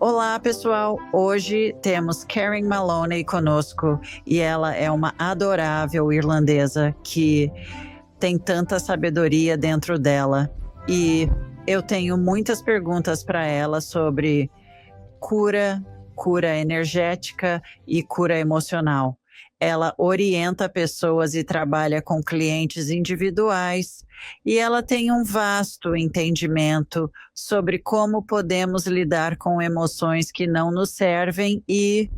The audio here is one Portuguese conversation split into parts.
Olá, pessoal! Hoje temos Karen Maloney conosco e ela é uma adorável irlandesa que tem tanta sabedoria dentro dela. E eu tenho muitas perguntas para ela sobre cura, cura energética e cura emocional. Ela orienta pessoas e trabalha com clientes individuais, e ela tem um vasto entendimento sobre como podemos lidar com emoções que não nos servem e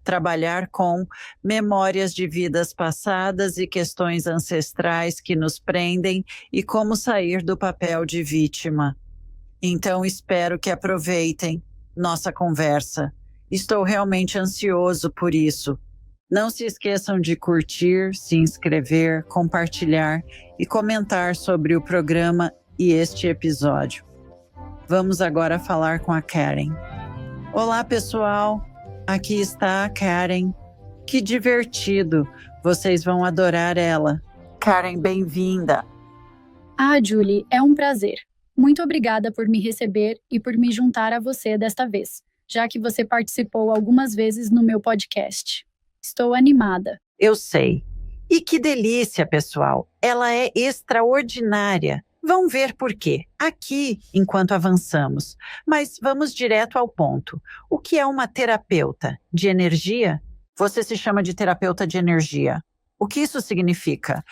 trabalhar com memórias de vidas passadas e questões ancestrais que nos prendem e como sair do papel de vítima. Então, espero que aproveitem nossa conversa. Estou realmente ansioso por isso. Não se esqueçam de curtir, se inscrever, compartilhar e comentar sobre o programa e este episódio. Vamos agora falar com a Karen. Olá, pessoal! Aqui está a Karen. Que divertido! Vocês vão adorar ela. Karen, bem-vinda! Julie, é um prazer. Muito obrigada por me receber e por me juntar a você desta vez, já que você participou algumas vezes no meu podcast. Estou animada. Eu sei. E que delícia, pessoal! Ela é extraordinária. Vão ver por quê, aqui, enquanto avançamos. Mas vamos direto ao ponto. O que é uma terapeuta de energia? Você se chama de terapeuta de energia. O que isso significa?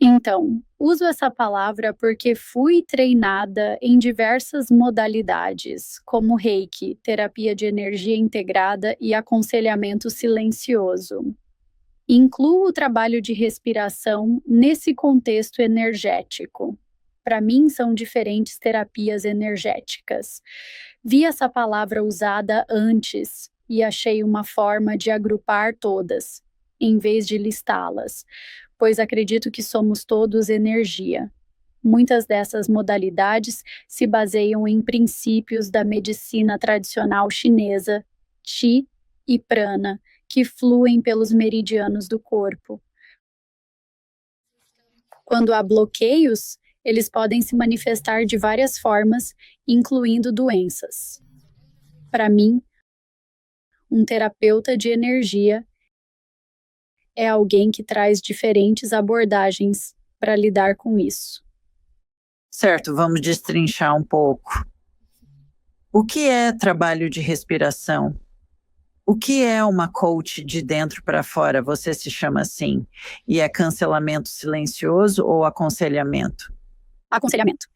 Então, uso essa palavra porque fui treinada em diversas modalidades, como Reiki, terapia de energia integrada e aconselhamento silencioso. Incluo o trabalho de respiração nesse contexto energético. Para mim, são diferentes terapias energéticas. Vi essa palavra usada antes e achei uma forma de agrupar todas, em vez de listá-las, pois acredito que somos todos energia. Muitas dessas modalidades se baseiam em princípios da medicina tradicional chinesa, Qi e Prana, que fluem pelos meridianos do corpo. Quando há bloqueios, eles podem se manifestar de várias formas, incluindo doenças. Para mim, um terapeuta de energia é alguém que traz diferentes abordagens para lidar com isso. Certo, vamos destrinchar um pouco. O que é trabalho de respiração? O que é uma coach de dentro para fora? Você se chama assim? E é cancelamento silencioso ou aconselhamento? Aconselhamento.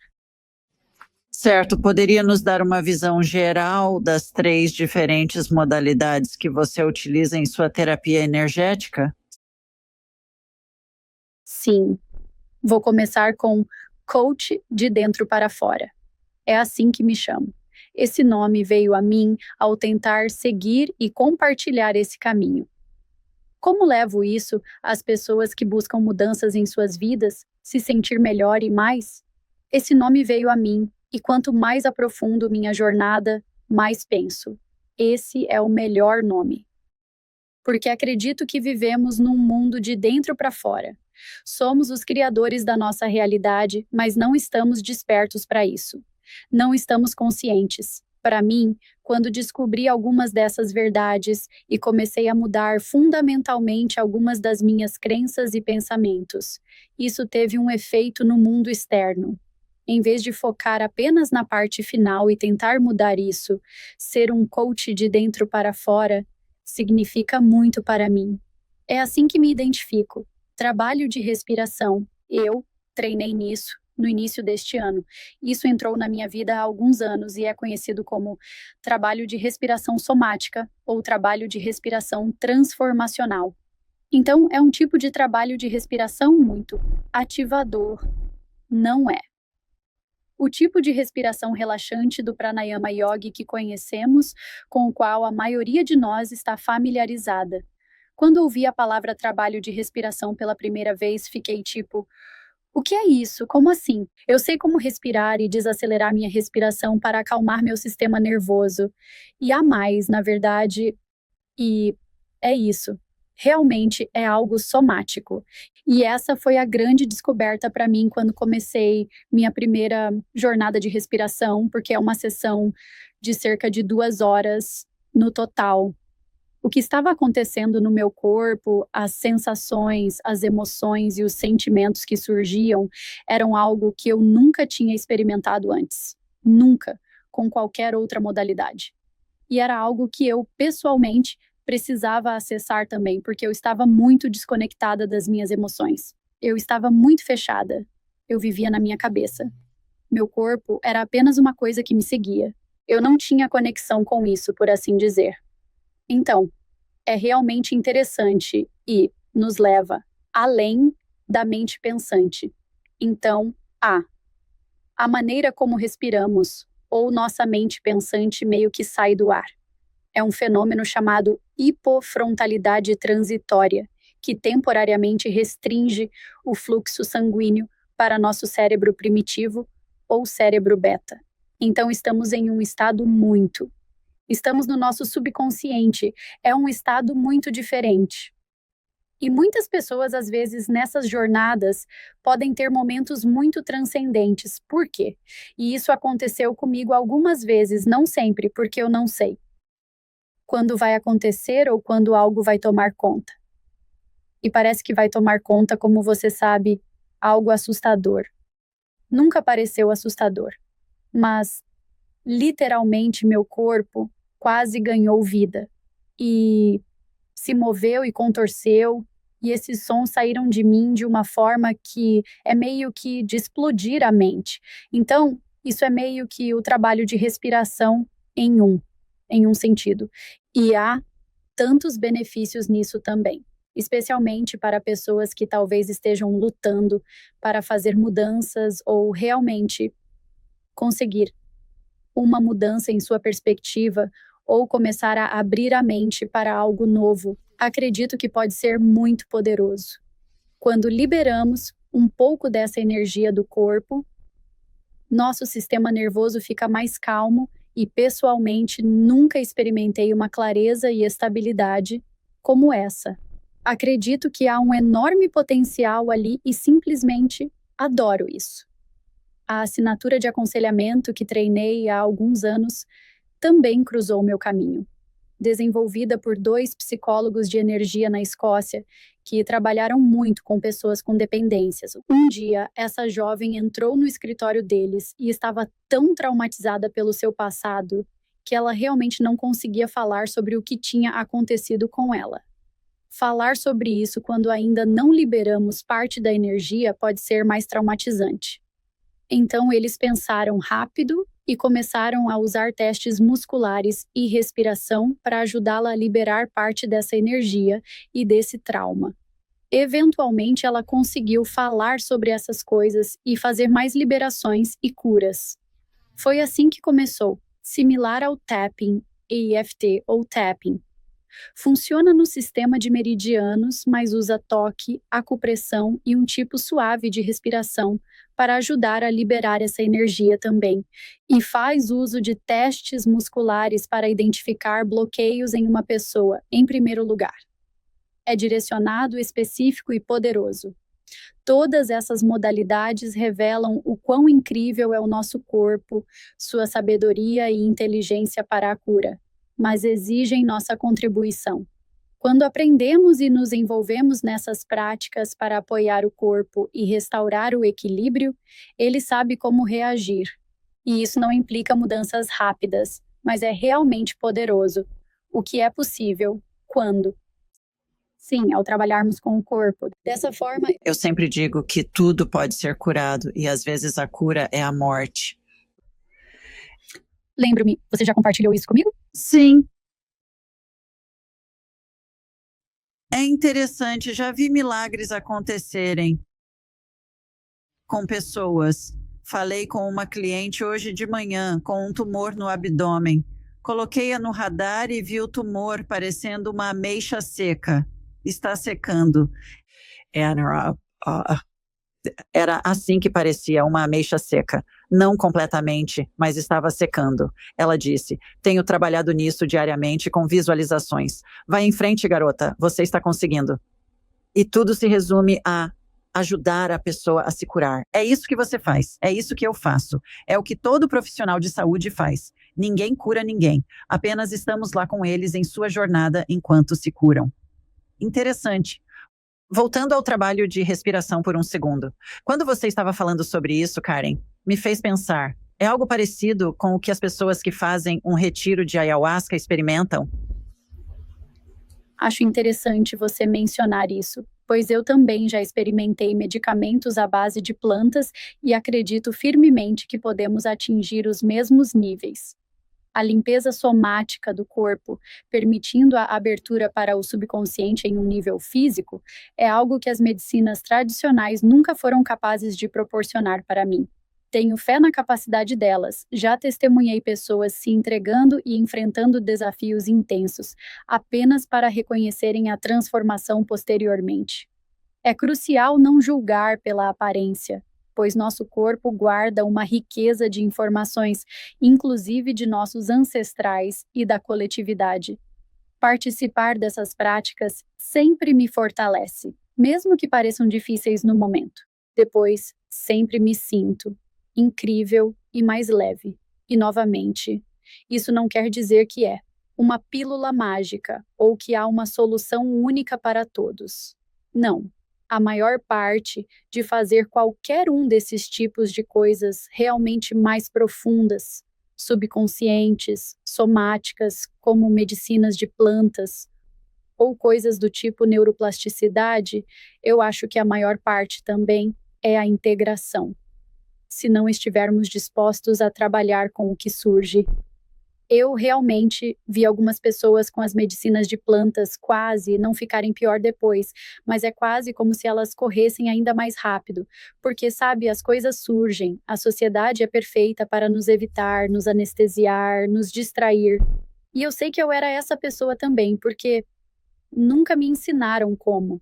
Certo, poderia nos dar uma visão geral das 3 diferentes modalidades que você utiliza em sua terapia energética? Sim. Vou começar com coach de dentro para fora. É assim que me chamo. Esse nome veio a mim ao tentar seguir e compartilhar esse caminho. Como levo isso às pessoas que buscam mudanças em suas vidas, se sentir melhor e mais? Esse nome veio a mim, e quanto mais aprofundo minha jornada, mais penso. Esse é o melhor nome. Porque acredito que vivemos num mundo de dentro para fora. Somos os criadores da nossa realidade, mas não estamos despertos para isso. Não estamos conscientes. Para mim, quando descobri algumas dessas verdades e comecei a mudar fundamentalmente algumas das minhas crenças e pensamentos, isso teve um efeito no mundo externo. Em vez de focar apenas na parte final e tentar mudar isso, ser um coach de dentro para fora significa muito para mim. É assim que me identifico. Trabalho de respiração. Eu treinei nisso no início deste ano. Isso entrou na minha vida há alguns anos e é conhecido como trabalho de respiração somática ou trabalho de respiração transformacional. Então, é um tipo de trabalho de respiração muito ativador. Não é. O tipo de respiração relaxante do Pranayama Yogi que conhecemos, com o qual a maioria de nós está familiarizada. Quando ouvi a palavra trabalho de respiração pela primeira vez, fiquei tipo, o que é isso? Como assim? Eu sei como respirar e desacelerar minha respiração para acalmar meu sistema nervoso. E há mais, na verdade, e é isso. realmente é algo somático. E essa foi a grande descoberta para mim quando comecei minha primeira jornada de respiração, porque é uma sessão de cerca de 2 horas no total. O que estava acontecendo no meu corpo, as sensações, as emoções e os sentimentos que surgiam eram algo que eu nunca tinha experimentado antes. Nunca, com qualquer outra modalidade. E era algo que eu, pessoalmente, precisava acessar também, porque eu estava muito desconectada das minhas emoções. Eu estava muito fechada. Eu vivia na minha cabeça. Meu corpo era apenas uma coisa que me seguia. Eu não tinha conexão com isso, por assim dizer. Então, é realmente interessante e nos leva além da mente pensante. Então, a maneira como respiramos ou nossa mente pensante meio que sai do ar. É um fenômeno chamado hipofrontalidade transitória, que temporariamente restringe o fluxo sanguíneo para nosso cérebro primitivo ou cérebro beta. Então, estamos em um estado muito. Estamos no nosso subconsciente. É um estado muito diferente. E muitas pessoas, às vezes, nessas jornadas, podem ter momentos muito transcendentes. Por quê? E isso aconteceu comigo algumas vezes, não sempre, porque eu não sei quando vai acontecer ou quando algo vai tomar conta. E parece que vai tomar conta, como você sabe, algo assustador. Nunca pareceu assustador, mas literalmente meu corpo quase ganhou vida e se moveu e contorceu, e esses sons saíram de mim de uma forma que é meio que de explodir a mente. Então, isso é meio que o trabalho de respiração em um sentido. E há tantos benefícios nisso também, especialmente para pessoas que talvez estejam lutando para fazer mudanças ou realmente conseguir uma mudança em sua perspectiva ou começar a abrir a mente para algo novo. Acredito que pode ser muito poderoso. Quando liberamos um pouco dessa energia do corpo, nosso sistema nervoso fica mais calmo e, pessoalmente, nunca experimentei uma clareza e estabilidade como essa. Acredito que há um enorme potencial ali e simplesmente adoro isso. A assinatura de aconselhamento que treinei há alguns anos também cruzou meu caminho. Desenvolvida por 2 psicólogos de energia na Escócia, que trabalharam muito com pessoas com dependências. Um dia, essa jovem entrou no escritório deles e estava tão traumatizada pelo seu passado que ela realmente não conseguia falar sobre o que tinha acontecido com ela. Falar sobre isso quando ainda não liberamos parte da energia pode ser mais traumatizante. Então, eles pensaram rápido e começaram a usar testes musculares e respiração para ajudá-la a liberar parte dessa energia e desse trauma. Eventualmente, ela conseguiu falar sobre essas coisas e fazer mais liberações e curas. Foi assim que começou, similar ao tapping, EFT ou tapping. Funciona no sistema de meridianos, mas usa toque, acupressão e um tipo suave de respiração para ajudar a liberar essa energia também. E faz uso de testes musculares para identificar bloqueios em uma pessoa, em primeiro lugar. É direcionado, específico e poderoso. Todas essas modalidades revelam o quão incrível é o nosso corpo, sua sabedoria e inteligência para a cura, mas exigem nossa contribuição. Quando aprendemos e nos envolvemos nessas práticas para apoiar o corpo e restaurar o equilíbrio, ele sabe como reagir. E isso não implica mudanças rápidas, mas é realmente poderoso. O que é possível, quando? Sim, ao trabalharmos com o corpo. Dessa forma, Eu sempre digo que tudo pode ser curado e às vezes a cura é a morte. lembro-me, você já compartilhou isso comigo? Sim. É interessante, já vi milagres acontecerem com pessoas. Falei com uma cliente hoje de manhã com um tumor no abdômen. Coloquei-a no radar e vi o tumor parecendo uma ameixa seca. Está secando. Era assim que parecia, uma ameixa seca. Não completamente, mas estava secando. Ela disse: tenho trabalhado nisso diariamente com visualizações. Vai em frente, garota, você está conseguindo. E tudo se resume a ajudar a pessoa a se curar. É isso que você faz, é isso que eu faço. É o que todo profissional de saúde faz. Ninguém cura ninguém, apenas estamos lá com eles em sua jornada enquanto se curam. Interessante. Voltando ao trabalho de respiração por um segundo. Quando você estava falando sobre isso, Karen, me fez pensar. É algo parecido com o que as pessoas que fazem um retiro de ayahuasca experimentam? Acho interessante você mencionar isso, pois eu também já experimentei medicamentos à base de plantas e acredito firmemente que podemos atingir os mesmos níveis. A limpeza somática do corpo, permitindo a abertura para o subconsciente em um nível físico, é algo que as medicinas tradicionais nunca foram capazes de proporcionar para mim. Tenho fé na capacidade delas. Já testemunhei pessoas se entregando e enfrentando desafios intensos, apenas para reconhecerem a transformação posteriormente. É crucial não julgar pela aparência, pois nosso corpo guarda uma riqueza de informações, inclusive de nossos ancestrais e da coletividade. Participar dessas práticas sempre me fortalece, mesmo que pareçam difíceis no momento. Depois, sempre me sinto incrível e mais leve. E novamente, isso não quer dizer que é uma pílula mágica ou que há uma solução única para todos. Não. A maior parte de fazer qualquer um desses tipos de coisas realmente mais profundas, subconscientes, somáticas, como medicinas de plantas, ou coisas do tipo neuroplasticidade, eu acho que a maior parte também é a integração. Se não estivermos dispostos a trabalhar com o que surge. Eu realmente vi algumas pessoas com as medicinas de plantas quase não ficarem pior depois, mas é quase como se elas corressem ainda mais rápido, porque, sabe, as coisas surgem, a sociedade é perfeita para nos evitar, nos anestesiar, nos distrair. E eu sei que eu era essa pessoa também, porque nunca me ensinaram como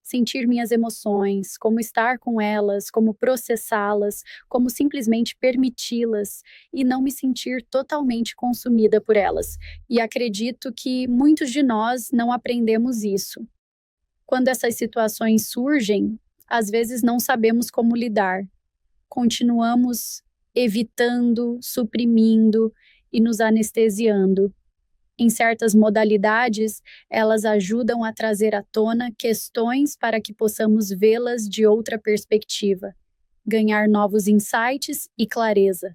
sentir minhas emoções, como estar com elas, como processá-las, como simplesmente permiti-las e não me sentir totalmente consumida por elas. E acredito que muitos de nós não aprendemos isso. Quando essas situações surgem, às vezes não sabemos como lidar. Continuamos evitando, suprimindo e nos anestesiando. Em certas modalidades, elas ajudam a trazer à tona questões para que possamos vê-las de outra perspectiva, ganhar novos insights e clareza.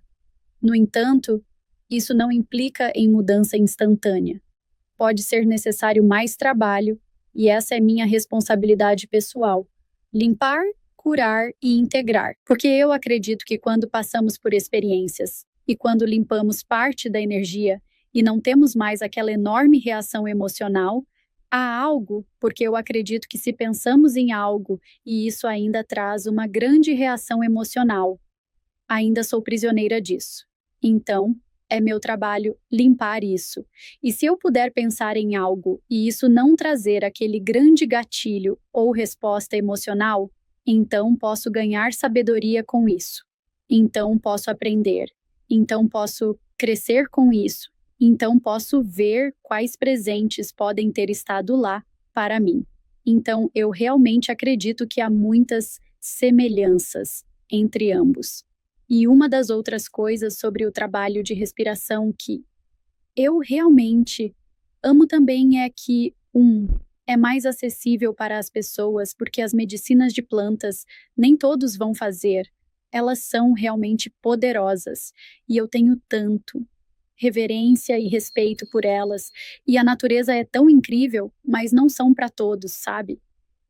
No entanto, isso não implica em mudança instantânea. Pode ser necessário mais trabalho, e essa é minha responsabilidade pessoal: limpar, curar e integrar. Porque eu acredito que quando passamos por experiências e quando limpamos parte da energia, e não temos mais aquela enorme reação emocional, há algo, porque eu acredito que se pensamos em algo e isso ainda traz uma grande reação emocional, ainda sou prisioneira disso. Então, é meu trabalho limpar isso. E se eu puder pensar em algo e isso não trazer aquele grande gatilho ou resposta emocional, então posso ganhar sabedoria com isso. Então posso aprender. Então posso crescer com isso. Então posso ver quais presentes podem ter estado lá para mim. Então eu realmente acredito que há muitas semelhanças entre ambos. E uma das outras coisas sobre o trabalho de respiração que eu realmente amo também é que, é mais acessível para as pessoas porque as medicinas de plantas nem todos vão fazer. Elas são realmente poderosas e eu tenho tanto reverência e respeito por elas, e a natureza é tão incrível, mas não são para todos, sabe?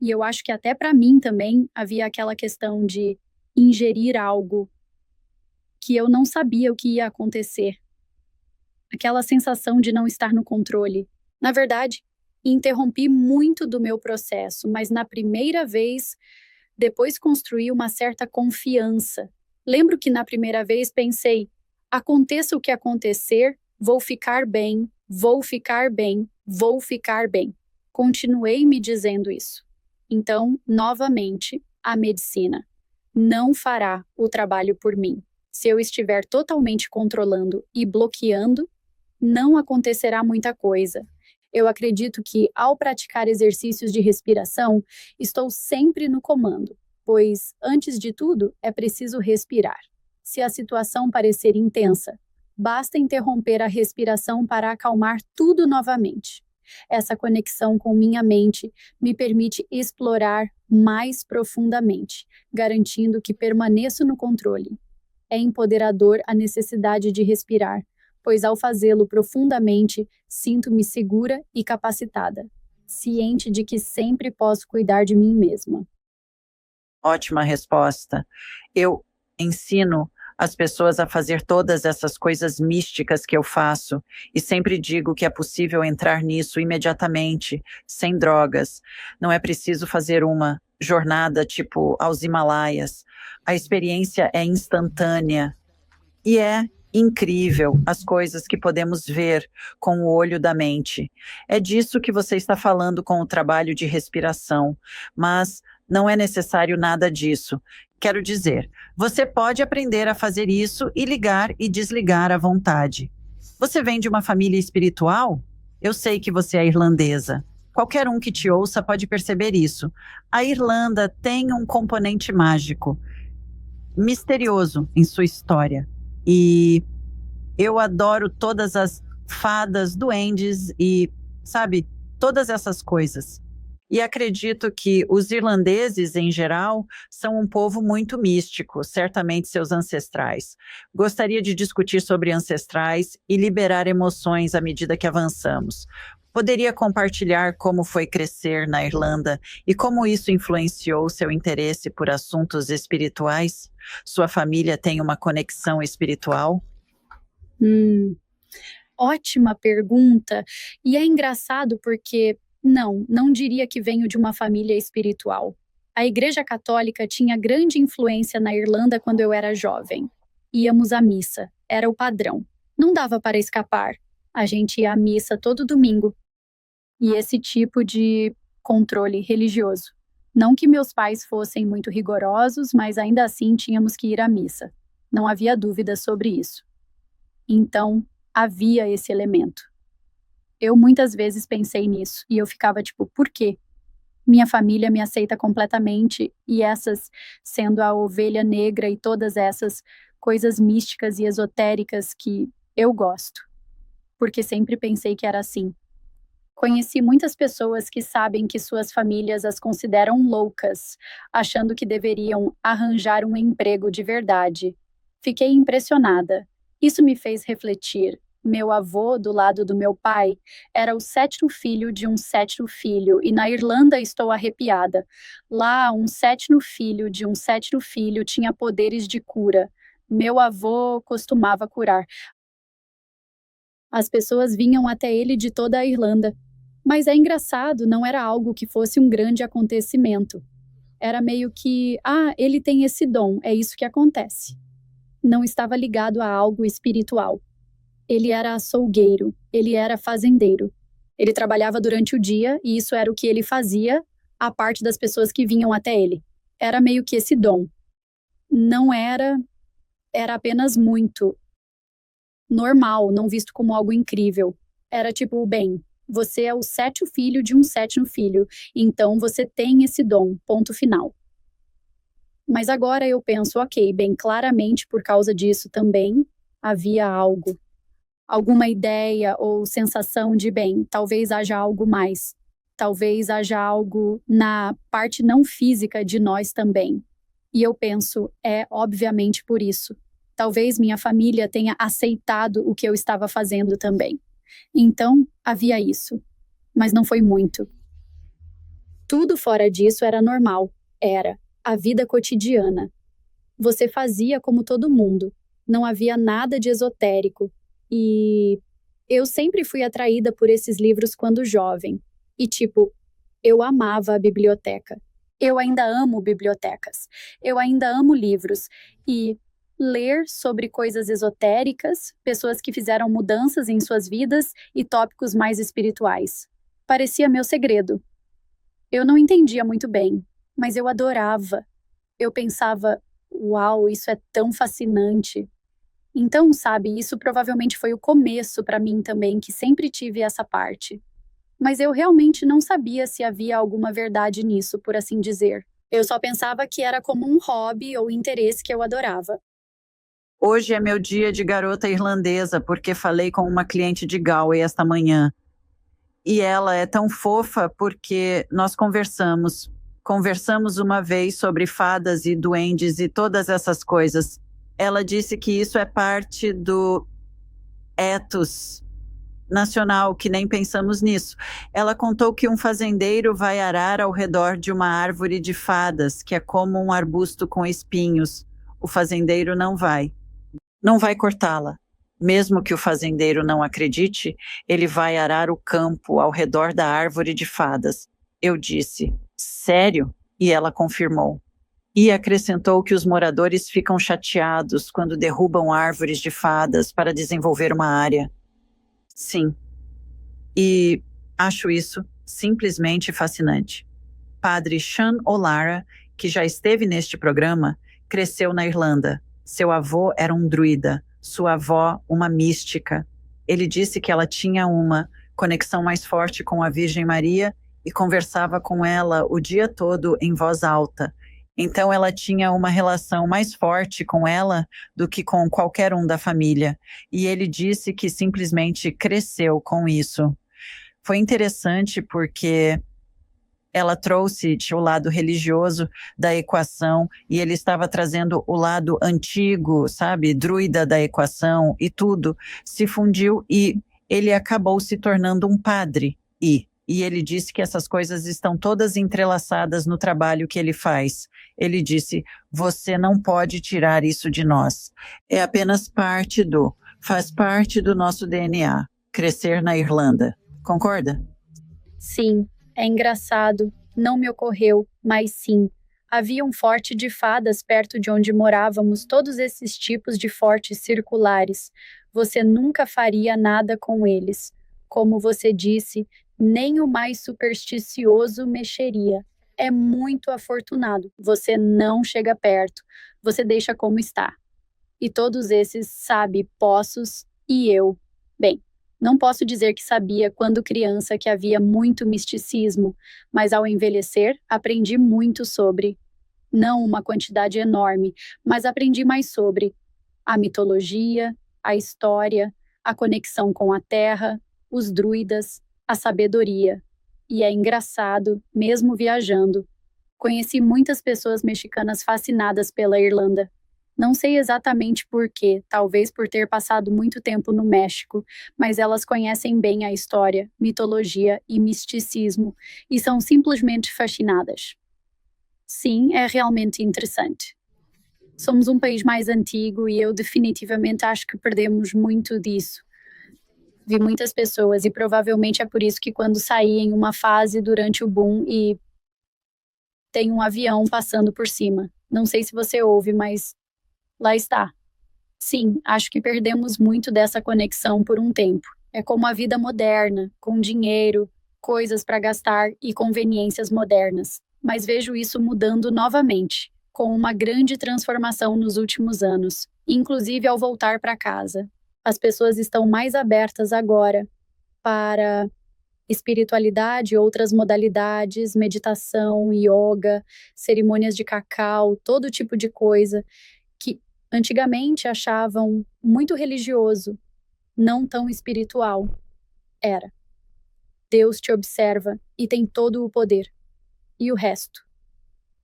E eu acho que até para mim também havia aquela questão de ingerir algo que eu não sabia o que ia acontecer. Aquela sensação de não estar no controle. Na verdade, interrompi muito do meu processo, mas na primeira vez, depois construí uma certa confiança. Lembro que na primeira vez pensei: aconteça o que acontecer, vou ficar bem, vou ficar bem, vou ficar bem. Continuei me dizendo isso. Então, novamente, a medicina não fará o trabalho por mim. Se eu estiver totalmente controlando e bloqueando, não acontecerá muita coisa. Eu acredito que, ao praticar exercícios de respiração, estou sempre no comando, pois, antes de tudo, é preciso respirar. Se a situação parecer intensa, basta interromper a respiração para acalmar tudo novamente. Essa conexão com minha mente me permite explorar mais profundamente, garantindo que permaneço no controle. É empoderador a necessidade de respirar, pois ao fazê-lo profundamente, sinto-me segura e capacitada, ciente de que sempre posso cuidar de mim mesma. Ótima resposta. Eu ensino as pessoas a fazer todas essas coisas místicas que eu faço e sempre digo que é possível entrar nisso imediatamente, sem drogas. Não é preciso fazer uma jornada tipo aos Himalaias. A experiência é instantânea e é incrível as coisas que podemos ver com o olho da mente. É disso que você está falando com o trabalho de respiração, mas não é necessário nada disso. Quero dizer, você pode aprender a fazer isso e ligar e desligar à vontade. Você vem de uma família espiritual? Eu sei que você é irlandesa. Qualquer um que te ouça pode perceber isso. A Irlanda tem um componente mágico, misterioso em sua história. E eu adoro todas as fadas, duendes e, sabe, todas essas coisas. E acredito que os irlandeses, em geral, são um povo muito místico, certamente seus ancestrais. Gostaria de discutir sobre ancestrais e liberar emoções à medida que avançamos. Poderia compartilhar como foi crescer na Irlanda e como isso influenciou seu interesse por assuntos espirituais? Sua família tem uma conexão espiritual? Hum, Ótima pergunta. E é engraçado porque, não diria que venho de uma família espiritual. A Igreja Católica tinha grande influência na Irlanda quando eu era jovem. Íamos à missa, era o padrão. Não dava para escapar. A gente ia à missa todo domingo. E esse tipo de controle religioso. Não que meus pais fossem muito rigorosos, mas ainda assim tínhamos que ir à missa. Não havia dúvida sobre isso. Então, havia esse elemento. Eu muitas vezes pensei nisso e eu ficava tipo, por quê? Minha família me aceita completamente e essas, sendo a ovelha negra e todas essas coisas místicas e esotéricas que eu gosto. Porque sempre pensei que era assim. Conheci muitas pessoas que sabem que suas famílias as consideram loucas, achando que deveriam arranjar um emprego de verdade. Fiquei impressionada. Isso me fez refletir. Meu avô, do lado do meu pai, era o sétimo filho de um sétimo filho, e na Irlanda estou arrepiada. Lá, um sétimo filho de um sétimo filho tinha poderes de cura. Meu avô costumava curar. As pessoas vinham até ele de toda a Irlanda. Mas é engraçado, não era algo que fosse um grande acontecimento. Era meio que, ele tem esse dom, é isso que acontece. Não estava ligado a algo espiritual. Ele era açougueiro, ele era fazendeiro. Ele trabalhava durante o dia e isso era o que ele fazia, a parte das pessoas que vinham até ele. Era meio que esse dom. Não era apenas muito normal, não visto como algo incrível. Era tipo, bem, você é o sétimo filho de um sétimo filho, então você tem esse dom, ponto final. Mas agora eu penso, ok, bem, claramente por causa disso também havia algo. Alguma ideia ou sensação de, bem, talvez haja algo mais. Talvez haja algo na parte não física de nós também. E eu penso, é obviamente por isso. Talvez minha família tenha aceitado o que eu estava fazendo também. Então, havia isso. Mas não foi muito. Tudo fora disso era normal. Era a vida cotidiana. Você fazia como todo mundo. Não havia nada de esotérico. E eu sempre fui atraída por esses livros quando jovem. E eu amava a biblioteca. Eu ainda amo bibliotecas. Eu ainda amo livros. E ler sobre coisas esotéricas, pessoas que fizeram mudanças em suas vidas e tópicos mais espirituais. Parecia meu segredo. Eu não entendia muito bem, mas eu adorava. Eu pensava, Uau, isso é tão fascinante. Então, sabe, isso provavelmente foi o começo para mim também, que sempre tive essa parte. Mas eu realmente não sabia se havia alguma verdade nisso, por assim dizer. Eu só pensava que era como um hobby ou interesse que eu adorava. Hoje é meu dia de garota irlandesa, porque falei com uma cliente de Galway esta manhã. E ela é tão fofa porque nós conversamos. Conversamos uma vez sobre fadas e duendes e todas essas coisas. Ela disse que isso é parte do ethos nacional, que nem pensamos nisso. Ela contou que um fazendeiro vai arar ao redor de uma árvore de fadas, que é como um arbusto com espinhos. O fazendeiro não vai. Não vai cortá-la. Mesmo que o fazendeiro não acredite, ele vai arar o campo ao redor da árvore de fadas. Eu disse, sério? E ela confirmou. E acrescentou que os moradores ficam chateados quando derrubam árvores de fadas para desenvolver uma área. Sim. E acho isso simplesmente fascinante. Padre Sean O'Lara, que já esteve neste programa, cresceu na Irlanda. Seu avô era um druida, sua avó uma mística. Ele disse que ela tinha uma conexão mais forte com a Virgem Maria e conversava com ela o dia todo em voz alta. Então ela tinha uma relação mais forte com ela do que com qualquer um da família. E ele disse que simplesmente cresceu com isso. Foi interessante porque ela trouxe o lado religioso da equação e ele estava trazendo o lado antigo, sabe, druida da equação, e tudo se fundiu e ele acabou se tornando um padre. E ele disse que essas coisas estão todas entrelaçadas no trabalho que ele faz. Ele disse, você não pode tirar isso de nós. É apenas faz parte do nosso DNA, crescer na Irlanda. Concorda? Sim, é engraçado. Não me ocorreu, mas sim. Havia um forte de fadas perto de onde morávamos, todos esses tipos de fortes circulares. Você nunca faria nada com eles. Como você disse, nem o mais supersticioso mexeria. É muito afortunado. Você não chega perto. Você deixa como está. E todos esses, sabe, poços e eu. Bem, não posso dizer que sabia quando criança que havia muito misticismo, mas ao envelhecer aprendi muito sobre. Não uma quantidade enorme, mas aprendi mais sobre a mitologia, a história, a conexão com a terra, os druidas, a sabedoria. E é engraçado, mesmo viajando. Conheci muitas pessoas mexicanas fascinadas pela Irlanda. Não sei exatamente por quê, talvez por ter passado muito tempo no México, mas elas conhecem bem a história, mitologia e misticismo e são simplesmente fascinadas. Sim, é realmente interessante. Somos um país mais antigo e eu definitivamente acho que perdemos muito disso. Vi muitas pessoas e provavelmente é por isso que quando saí em uma fase durante o boom e tem um avião passando por cima. Não sei se você ouve, mas lá está. Sim, acho que perdemos muito dessa conexão por um tempo. É como a vida moderna, com dinheiro, coisas para gastar e conveniências modernas. Mas vejo isso mudando novamente, com uma grande transformação nos últimos anos, inclusive ao voltar para casa. As pessoas estão mais abertas agora para espiritualidade, outras modalidades, meditação, yoga, cerimônias de cacau, todo tipo de coisa que antigamente achavam muito religioso, não tão espiritual. Era. Deus te observa e tem todo o poder. E o resto?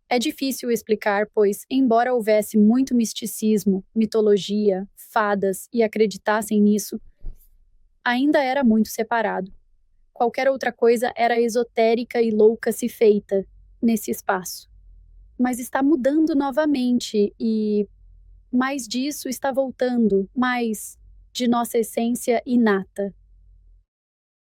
É difícil explicar, pois, embora houvesse muito misticismo, mitologia, fadas e acreditassem nisso, ainda era muito separado. Qualquer outra coisa era esotérica e louca se feita nesse espaço. Mas está mudando novamente e mais disso está voltando, mais de nossa essência inata.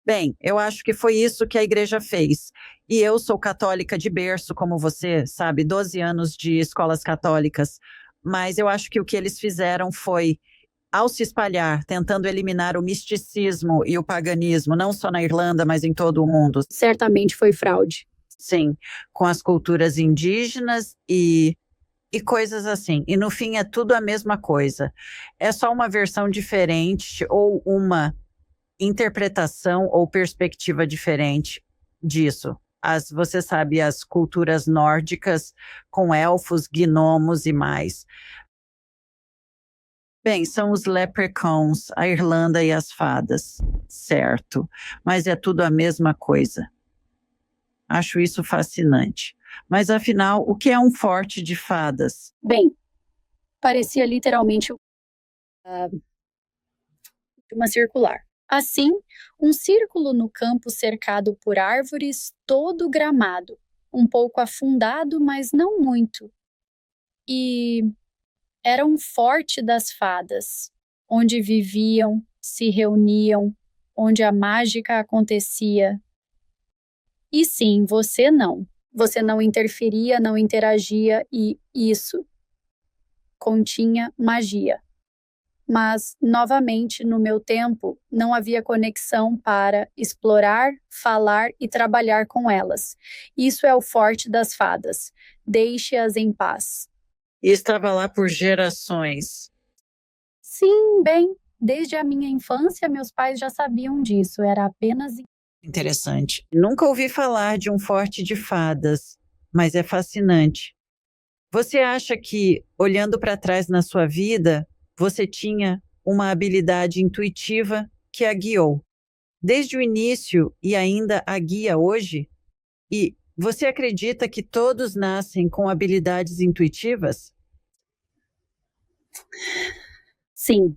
Bem, eu acho que foi isso que a igreja fez. E eu sou católica de berço, como você, sabe, 12 anos de escolas católicas. Mas eu acho que o que eles fizeram foi, ao se espalhar, tentando eliminar o misticismo e o paganismo, não só na Irlanda, mas em todo o mundo. Certamente foi fraude. Sim, com as culturas indígenas e e coisas assim. E no fim é tudo a mesma coisa. É só uma versão diferente ou uma interpretação ou perspectiva diferente disso. Você sabe, as culturas nórdicas com elfos, gnomos e mais. Bem, são os leprechauns, a Irlanda e as fadas, certo? Mas é tudo a mesma coisa. Acho isso fascinante. Mas afinal, o que é um forte de fadas? Bem, parecia literalmente uma circular. Assim, um círculo no campo cercado por árvores, todo gramado, um pouco afundado, mas não muito. E era um forte das fadas, onde viviam, se reuniam, onde a mágica acontecia. E sim, você não. Você não interferia, não interagia e isso continha magia. Mas, novamente, no meu tempo, não havia conexão para explorar, falar e trabalhar com elas. Isso é o forte das fadas. Deixe-as em paz. E estava lá por gerações. Sim, bem, desde a minha infância, meus pais já sabiam disso. Era apenas Interessante. Nunca ouvi falar de um forte de fadas, mas é fascinante. Você acha que, olhando para trás na sua vida, você tinha uma habilidade intuitiva que a guiou desde o início e ainda a guia hoje? E você acredita que todos nascem com habilidades intuitivas? sim.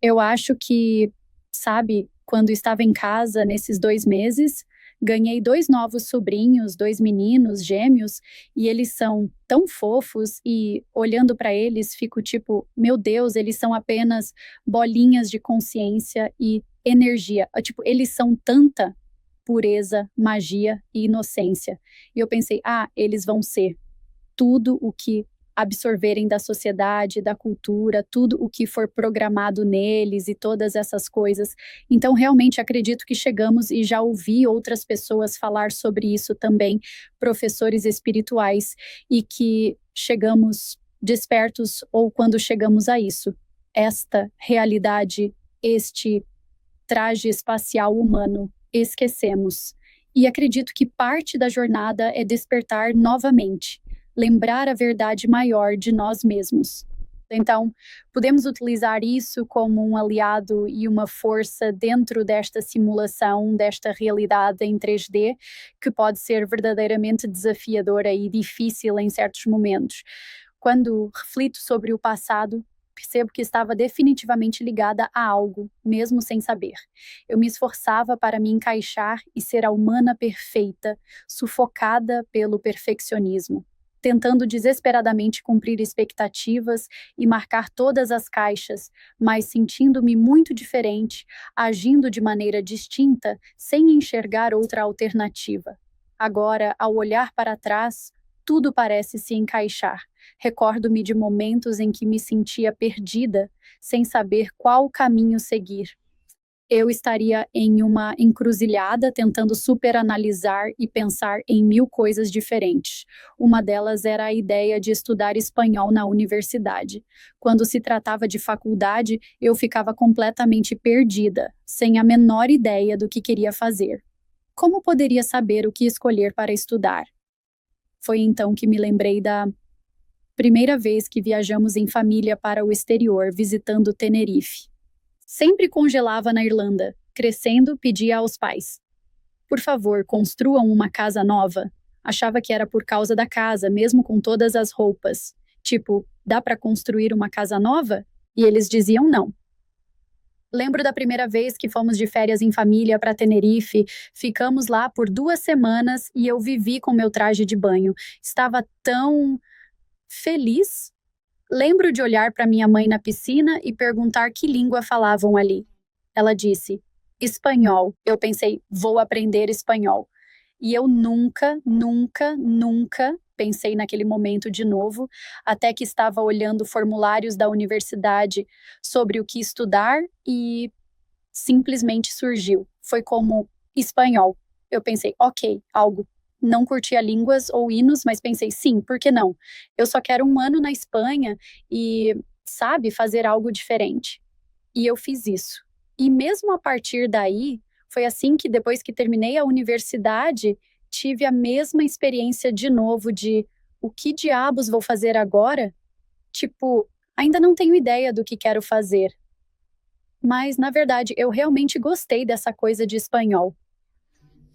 Eu acho que, sabe, quando estava em casa nesses 2 meses, ganhei 2 novos sobrinhos, 2 meninos gêmeos, e eles são tão fofos e olhando para eles fico tipo, meu Deus, eles são apenas bolinhas de consciência e energia. Tipo, eles são tanta pureza, magia e inocência. E eu pensei, eles vão ser tudo o que absorverem da sociedade, da cultura, tudo o que for programado neles e todas essas coisas. Então, realmente acredito que chegamos e já ouvi outras pessoas falar sobre isso também, professores espirituais, e que chegamos despertos ou quando chegamos a isso. Esta realidade, este traje espacial humano, esquecemos. E acredito que parte da jornada é despertar novamente, lembrar a verdade maior de nós mesmos. Então, podemos utilizar isso como um aliado e uma força dentro desta simulação, desta realidade em 3D, que pode ser verdadeiramente desafiadora e difícil em certos momentos. Quando reflito sobre o passado, percebo que estava definitivamente ligada a algo, mesmo sem saber. Eu me esforçava para me encaixar e ser a humana perfeita, sufocada pelo perfeccionismo, tentando desesperadamente cumprir expectativas e marcar todas as caixas, mas sentindo-me muito diferente, agindo de maneira distinta, sem enxergar outra alternativa. Agora, ao olhar para trás, tudo parece se encaixar. Recordo-me de momentos em que me sentia perdida, sem saber qual caminho seguir. Eu estaria em uma encruzilhada tentando superanalisar e pensar em 1000 coisas diferentes. Uma delas era a ideia de estudar espanhol na universidade. Quando se tratava de faculdade, eu ficava completamente perdida, sem a menor ideia do que queria fazer. Como poderia saber o que escolher para estudar? Foi então que me lembrei da primeira vez que viajamos em família para o exterior, visitando Tenerife. Sempre congelava na Irlanda. Crescendo, pedia aos pais: por favor, construam uma casa nova. Achava que era por causa da casa, mesmo com todas as roupas. Tipo, dá para construir uma casa nova? E eles diziam não. Lembro da primeira vez que fomos de férias em família para Tenerife. Ficamos lá por 2 semanas e eu vivi com meu traje de banho. Estava tão feliz. Lembro de olhar para minha mãe na piscina e perguntar que língua falavam ali. Ela disse: espanhol. Eu pensei: vou aprender espanhol. E eu nunca, nunca, nunca pensei naquele momento de novo, até que estava olhando formulários da universidade sobre o que estudar e simplesmente surgiu. Foi como espanhol. Eu pensei: ok, algo Não curtia línguas ou hinos, mas pensei, sim, por que não? Eu só quero 1 ano na Espanha e, sabe, fazer algo diferente. E eu fiz isso. E mesmo a partir daí, foi assim que depois que terminei a universidade, tive a mesma experiência de novo de o que diabos vou fazer agora? Tipo, ainda não tenho ideia do que quero fazer. Mas, na verdade, eu realmente gostei dessa coisa de espanhol.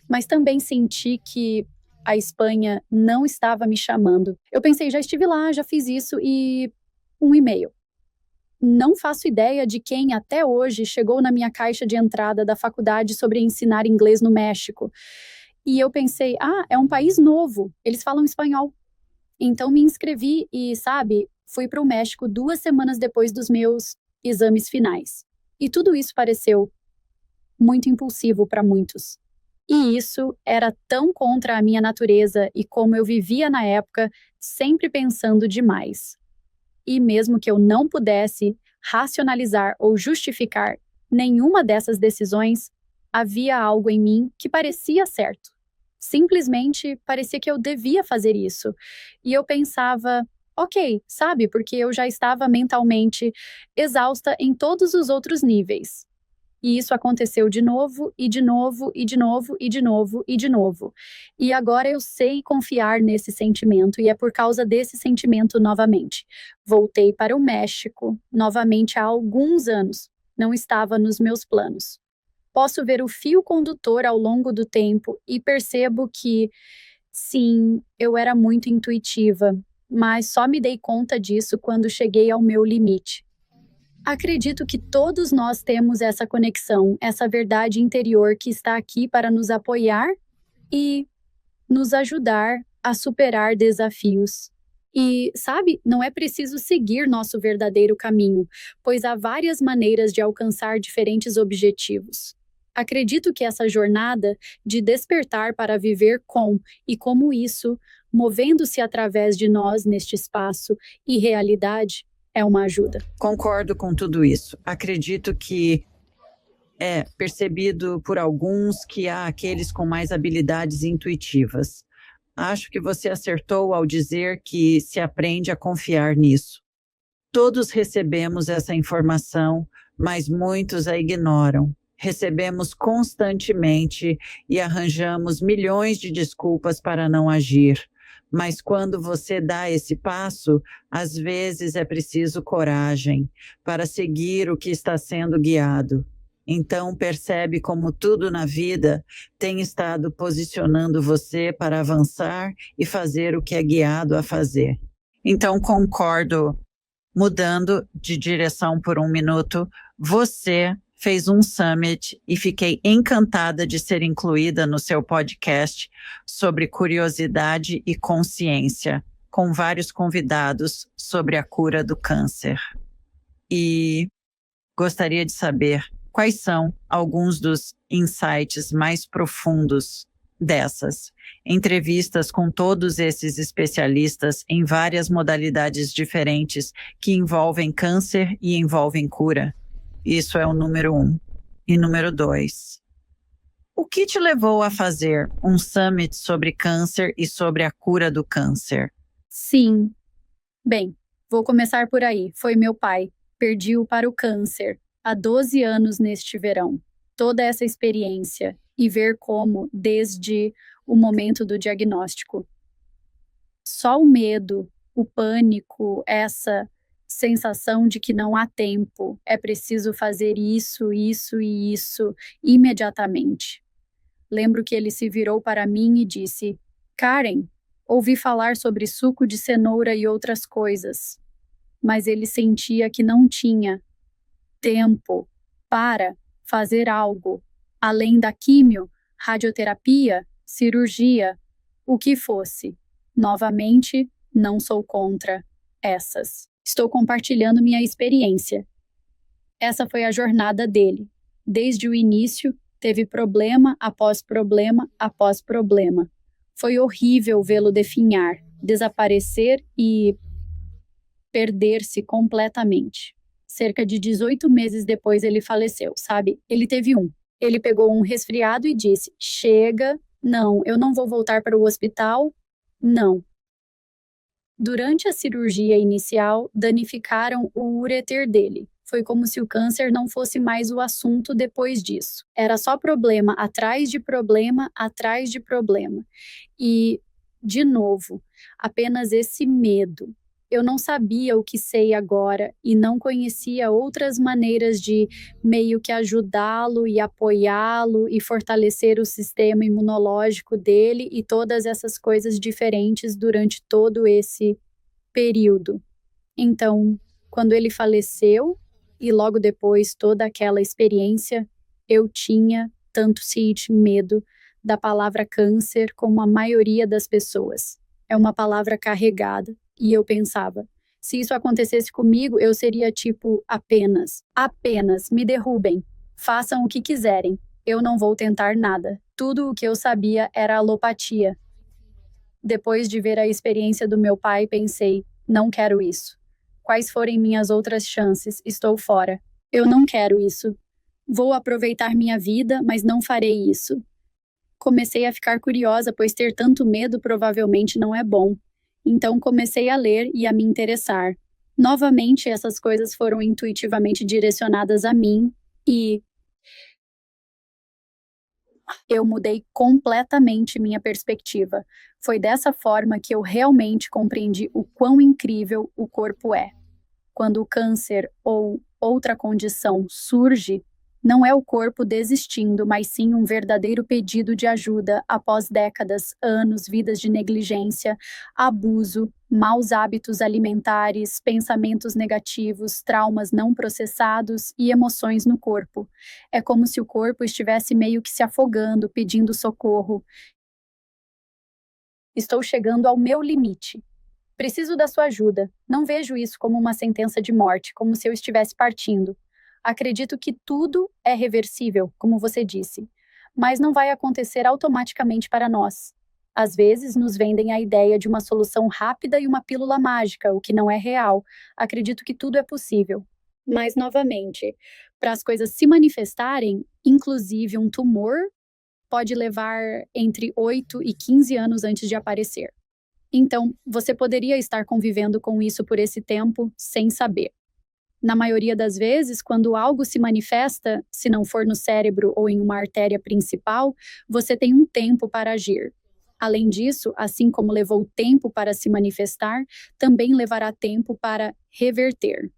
Mas também senti que a Espanha não estava me chamando. Eu pensei, já estive lá, já fiz isso e um e-mail. Não faço ideia de quem até hoje chegou na minha caixa de entrada da faculdade sobre ensinar inglês no México. E eu pensei, é um país novo, eles falam espanhol. Então me inscrevi e, sabe, fui para o México 2 semanas depois dos meus exames finais. E tudo isso pareceu muito impulsivo para muitos. E isso era tão contra a minha natureza e como eu vivia na época, sempre pensando demais. E mesmo que eu não pudesse racionalizar ou justificar nenhuma dessas decisões, havia algo em mim que parecia certo. Simplesmente parecia que eu devia fazer isso. E eu pensava, ok, sabe, porque eu já estava mentalmente exausta em todos os outros níveis. E isso aconteceu de novo, e de novo, e de novo, e de novo, e de novo. E agora eu sei confiar nesse sentimento, e é por causa desse sentimento novamente. Voltei para o México, novamente há alguns anos. Não estava nos meus planos. Posso ver o fio condutor ao longo do tempo e percebo que, sim, eu era muito intuitiva, mas só me dei conta disso quando cheguei ao meu limite. Acredito que todos nós temos essa conexão, essa verdade interior que está aqui para nos apoiar e nos ajudar a superar desafios. E, sabe, não é preciso seguir nosso verdadeiro caminho, pois há várias maneiras de alcançar diferentes objetivos. Acredito que essa jornada de despertar para viver com e como isso, movendo-se através de nós neste espaço e realidade, é uma ajuda. Concordo com tudo isso. Acredito que é percebido por alguns que há aqueles com mais habilidades intuitivas. Acho que você acertou ao dizer que se aprende a confiar nisso. Todos recebemos essa informação, mas muitos a ignoram. Recebemos constantemente e arranjamos milhões de desculpas para não agir. Mas quando você dá esse passo, às vezes é preciso coragem para seguir o que está sendo guiado. Então percebe como tudo na vida tem estado posicionando você para avançar e fazer o que é guiado a fazer. Então concordo. Mudando de direção por um minuto, você fez um summit e fiquei encantada de ser incluída no seu podcast sobre curiosidade e consciência, com vários convidados sobre a cura do câncer. E gostaria de saber quais são alguns dos insights mais profundos dessas entrevistas com todos esses especialistas em várias modalidades diferentes que envolvem câncer e envolvem cura. Isso é o número 1. E número 2. O que te levou a fazer um summit sobre câncer e sobre a cura do câncer? Sim. Bem, vou começar por aí. Foi meu pai. Perdi-o para o câncer há 12 anos neste verão. Toda essa experiência e ver como, desde o momento do diagnóstico, só o medo, o pânico, essa sensação de que não há tempo, é preciso fazer isso, isso e isso imediatamente. Lembro que ele se virou para mim e disse: Karen, ouvi falar sobre suco de cenoura e outras coisas, mas ele sentia que não tinha tempo para fazer algo, além da químio, radioterapia, cirurgia, o que fosse. Novamente, não sou contra essas. Estou compartilhando minha experiência. Essa foi a jornada dele. Desde o início, teve problema após problema após problema. Foi horrível vê-lo definhar, desaparecer e perder-se completamente. Cerca de 18 meses depois ele faleceu, sabe? Ele teve Ele pegou um resfriado e disse: chega, Não, eu não vou voltar para o hospital. Não. Durante a cirurgia inicial, danificaram o ureter dele. Foi como se o câncer não fosse mais o assunto depois disso. Era só problema atrás de problema, atrás de problema. E, de novo, apenas esse medo. Eu não sabia o que sei agora e não conhecia outras maneiras de meio que ajudá-lo e apoiá-lo e fortalecer o sistema imunológico dele e todas essas coisas diferentes durante todo esse período. Então, quando ele faleceu e logo depois toda aquela experiência, eu tinha tanto medo da palavra câncer como a maioria das pessoas. É uma palavra carregada. E eu pensava, se isso acontecesse comigo, eu seria tipo, apenas, me derrubem, façam o que quiserem, eu não vou tentar nada. Tudo o que eu sabia era alopatia. Depois de ver a experiência do meu pai, pensei, não quero isso. Quais forem minhas outras chances? Estou fora. Eu não quero isso. Vou aproveitar minha vida, mas não farei isso. Comecei a ficar curiosa, pois ter tanto medo provavelmente não é bom. Então comecei a ler e a me interessar. Novamente, essas coisas foram intuitivamente direcionadas a mim e eu mudei completamente minha perspectiva. Foi dessa forma que eu realmente compreendi o quão incrível o corpo é. Quando o câncer ou outra condição surge, não é o corpo desistindo, mas sim um verdadeiro pedido de ajuda após décadas, anos, vidas de negligência, abuso, maus hábitos alimentares, pensamentos negativos, traumas não processados e emoções no corpo. É como se o corpo estivesse meio que se afogando, pedindo socorro. Estou chegando ao meu limite. Preciso da sua ajuda. Não vejo isso como uma sentença de morte, como se eu estivesse partindo. Acredito que tudo é reversível, como você disse, mas não vai acontecer automaticamente para nós. Às vezes nos vendem a ideia de uma solução rápida e uma pílula mágica, o que não é real. Acredito que tudo é possível. Mas, novamente, para as coisas se manifestarem, inclusive um tumor, pode levar entre 8 e 15 anos antes de aparecer. Então, você poderia estar convivendo com isso por esse tempo sem saber. Na maioria das vezes, quando algo se manifesta, se não for no cérebro ou em uma artéria principal, você tem um tempo para agir. Além disso, assim como levou tempo para se manifestar, também levará tempo para reverter.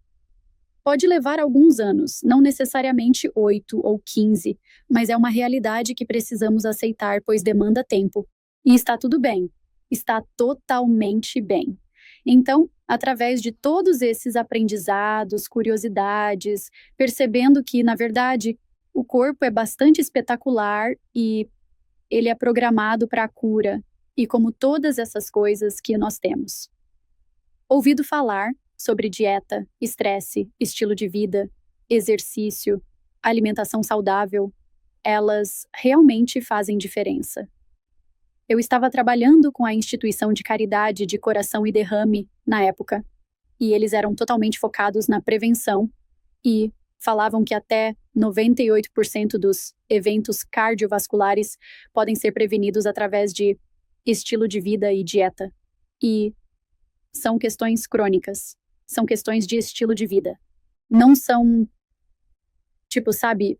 Pode levar alguns anos, não necessariamente 8 ou 15, mas é uma realidade que precisamos aceitar, pois demanda tempo. E está tudo bem. Está totalmente bem. Então, através de todos esses aprendizados, curiosidades, percebendo que, na verdade, o corpo é bastante espetacular e ele é programado para a cura, e como todas essas coisas que nós temos. Ouvido falar sobre dieta, estresse, estilo de vida, exercício, alimentação saudável, elas realmente fazem diferença. Eu estava trabalhando com a instituição de caridade de Coração e Derrame na época, e eles eram totalmente focados na prevenção e falavam que até 98% dos eventos cardiovasculares podem ser prevenidos através de estilo de vida e dieta. E são questões crônicas, são questões de estilo de vida. Não são, tipo, sabe,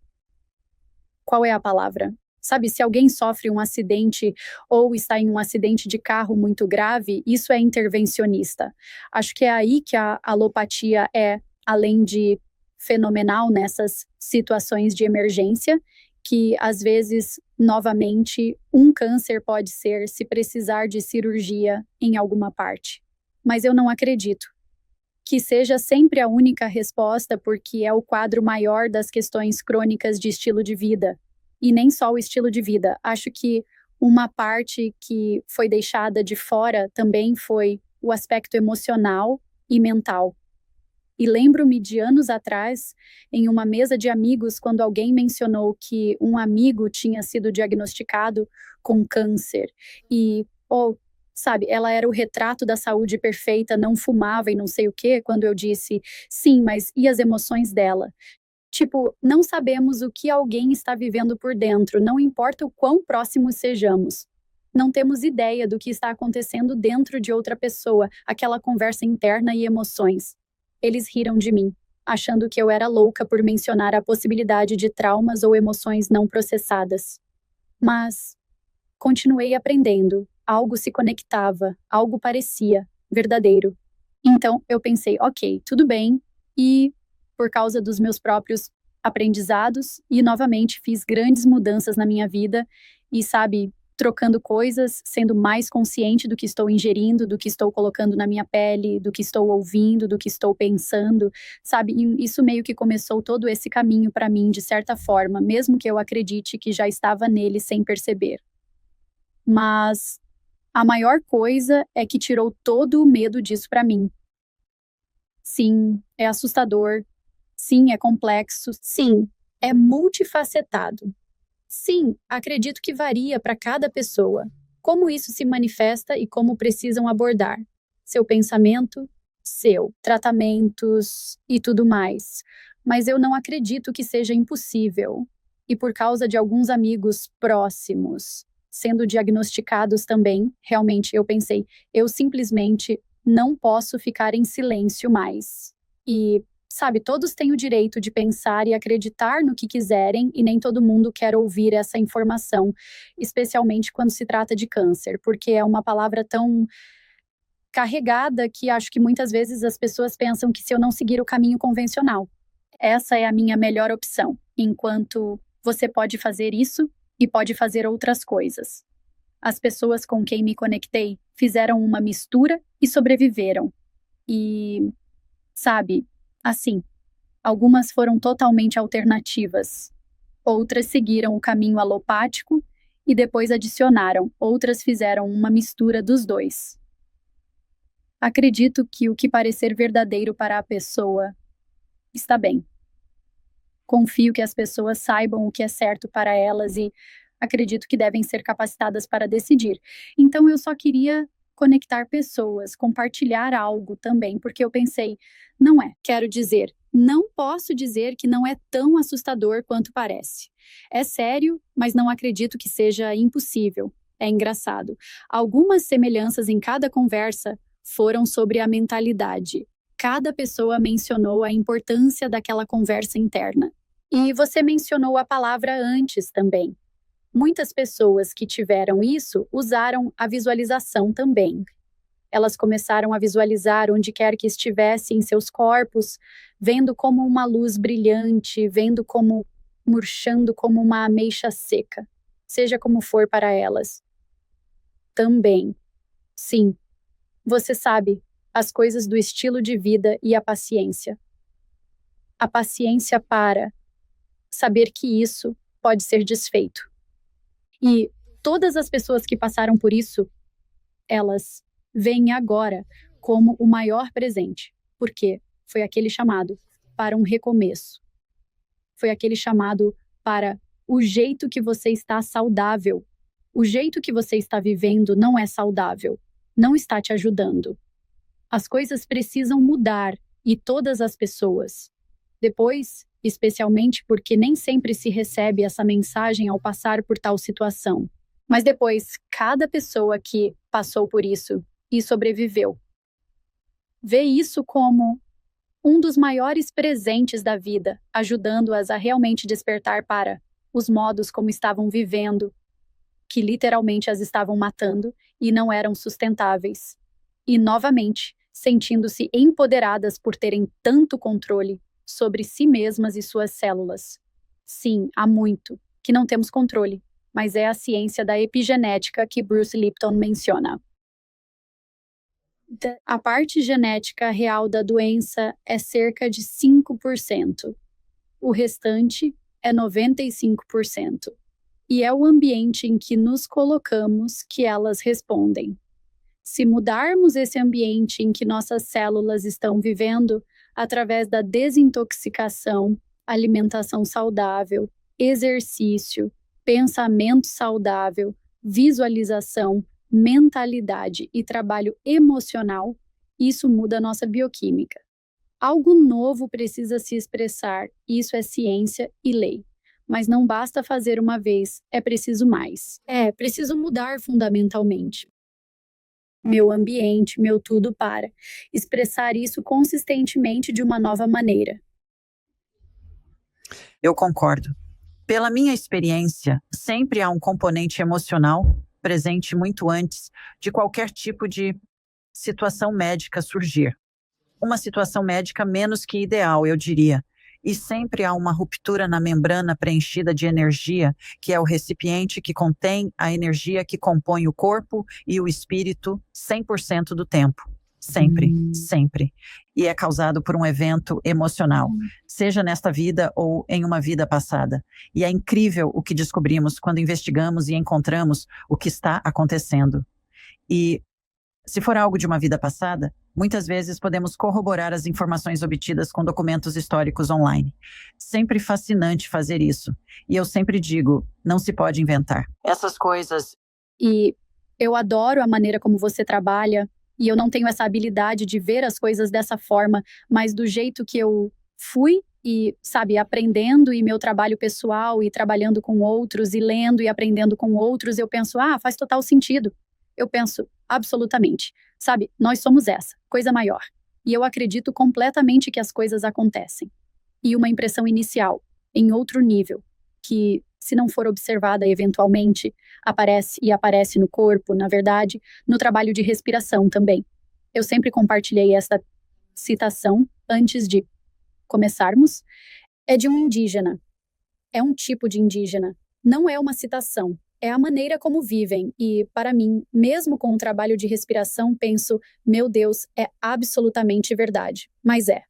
qual é a palavra? Sabe, se alguém sofre um acidente ou está em um acidente de carro muito grave, isso é intervencionista. Acho que é aí que a alopatia é, além de fenomenal nessas situações de emergência, que às vezes, novamente, um câncer pode ser se precisar de cirurgia em alguma parte. Mas eu não acredito que seja sempre a única resposta, porque é o quadro maior das questões crônicas de estilo de vida. E nem só o estilo de vida. Acho que uma parte que foi deixada de fora também foi o aspecto emocional e mental. E lembro-me de anos atrás, em uma mesa de amigos, quando alguém mencionou que um amigo tinha sido diagnosticado com câncer. E, sabe, ela era o retrato da saúde perfeita, não fumava e não sei o quê, quando eu disse, sim, mas e as emoções dela? Tipo, não sabemos o que alguém está vivendo por dentro, não importa o quão próximos sejamos. Não temos ideia do que está acontecendo dentro de outra pessoa, aquela conversa interna e emoções. Eles riram de mim, achando que eu era louca por mencionar a possibilidade de traumas ou emoções não processadas. Mas continuei aprendendo. Algo se conectava, algo parecia verdadeiro. Então eu pensei, ok, tudo bem, e por causa dos meus próprios aprendizados, e novamente fiz grandes mudanças na minha vida, e sabe, trocando coisas, sendo mais consciente do que estou ingerindo, do que estou colocando na minha pele, do que estou ouvindo, do que estou pensando, sabe? E isso meio que começou todo esse caminho para mim, de certa forma, mesmo que eu acredite que já estava nele sem perceber. Mas a maior coisa é que tirou todo o medo disso para mim. Sim, é assustador. Sim, é complexo. Sim, é multifacetado. Sim, acredito que varia para cada pessoa. Como isso se manifesta e como precisam abordar. Seu pensamento, seu, tratamentos e tudo mais. Mas eu não acredito que seja impossível. E por causa de alguns amigos próximos sendo diagnosticados também, realmente eu pensei, eu simplesmente não posso ficar em silêncio mais. E sabe, todos têm o direito de pensar e acreditar no que quiserem e nem todo mundo quer ouvir essa informação, especialmente quando se trata de câncer, porque é uma palavra tão carregada que acho que muitas vezes as pessoas pensam que se eu não seguir o caminho convencional, essa é a minha melhor opção, enquanto você pode fazer isso e pode fazer outras coisas. As pessoas com quem me conectei fizeram uma mistura e sobreviveram. E, sabe, assim, algumas foram totalmente alternativas. Outras seguiram o caminho alopático e depois adicionaram, outras fizeram uma mistura dos dois. Acredito que o que parecer verdadeiro para a pessoa está bem. Confio que as pessoas saibam o que é certo para elas e acredito que devem ser capacitadas para decidir. Então eu só queria conectar pessoas, compartilhar algo também, porque eu pensei, não é, quero dizer, não posso dizer que não é tão assustador quanto parece. É sério, mas não acredito que seja impossível. É engraçado. Algumas semelhanças em cada conversa foram sobre a mentalidade. Cada pessoa mencionou a importância daquela conversa interna. E você mencionou a palavra antes também. Muitas pessoas que tiveram isso usaram a visualização também. Elas começaram a visualizar onde quer que estivesse em seus corpos, vendo como uma luz brilhante, vendo como murchando como uma ameixa seca, seja como for para elas. Também, sim, você sabe, as coisas do estilo de vida e a paciência. A paciência para saber que isso pode ser desfeito. E todas as pessoas que passaram por isso, elas veem agora como o maior presente, porque foi aquele chamado para um recomeço. Foi aquele chamado para o jeito que você está saudável. O jeito que você está vivendo não é saudável, não está te ajudando. As coisas precisam mudar e todas as pessoas. Depois, especialmente porque nem sempre se recebe essa mensagem ao passar por tal situação. Mas depois, cada pessoa que passou por isso e sobreviveu, vê isso como um dos maiores presentes da vida, ajudando-as a realmente despertar para os modos como estavam vivendo, que literalmente as estavam matando e não eram sustentáveis. E, novamente, sentindo-se empoderadas por terem tanto controle sobre si mesmas e suas células. Sim, há muito, que não temos controle, mas é a ciência da epigenética que Bruce Lipton menciona. A parte genética real da doença é cerca de 5%. O restante é 95%. E é o ambiente em que nos colocamos que elas respondem. Se mudarmos esse ambiente em que nossas células estão vivendo, através da desintoxicação, alimentação saudável, exercício, pensamento saudável, visualização, mentalidade e trabalho emocional, isso muda a nossa bioquímica. Algo novo precisa se expressar, isso é ciência e lei. Mas não basta fazer uma vez, é preciso mais. É preciso mudar fundamentalmente. Meu ambiente, meu tudo para expressar isso consistentemente de uma nova maneira. Eu concordo. Pela minha experiência, sempre há um componente emocional presente muito antes de qualquer tipo de situação médica surgir. Uma situação médica menos que ideal, eu diria. E sempre há uma ruptura na membrana preenchida de energia, que é o recipiente que contém a energia que compõe o corpo e o espírito 100% do tempo. Sempre, sempre. E é causado por um evento emocional, seja nesta vida ou em uma vida passada. E é incrível o que descobrimos quando investigamos e encontramos o que está acontecendo. E se for algo de uma vida passada, muitas vezes podemos corroborar as informações obtidas com documentos históricos online. Sempre fascinante fazer isso. E eu sempre digo, não se pode inventar. Essas coisas. E eu adoro a maneira como você trabalha, e eu não tenho essa habilidade de ver as coisas dessa forma, mas do jeito que eu fui e, sabe, aprendendo e meu trabalho pessoal e trabalhando com outros e lendo e aprendendo com outros, eu penso, faz total sentido. Eu penso, absolutamente. Sabe, nós somos essa, coisa maior. E eu acredito completamente que as coisas acontecem. E uma impressão inicial, em outro nível, que, se não for observada eventualmente, aparece e aparece no corpo, na verdade, no trabalho de respiração também. Eu sempre compartilhei esta citação antes de começarmos. É de um indígena. É um tipo de indígena. Não é uma citação. É a maneira como vivem e, para mim, mesmo com o trabalho de respiração, penso, meu Deus, é absolutamente verdade. Mas é.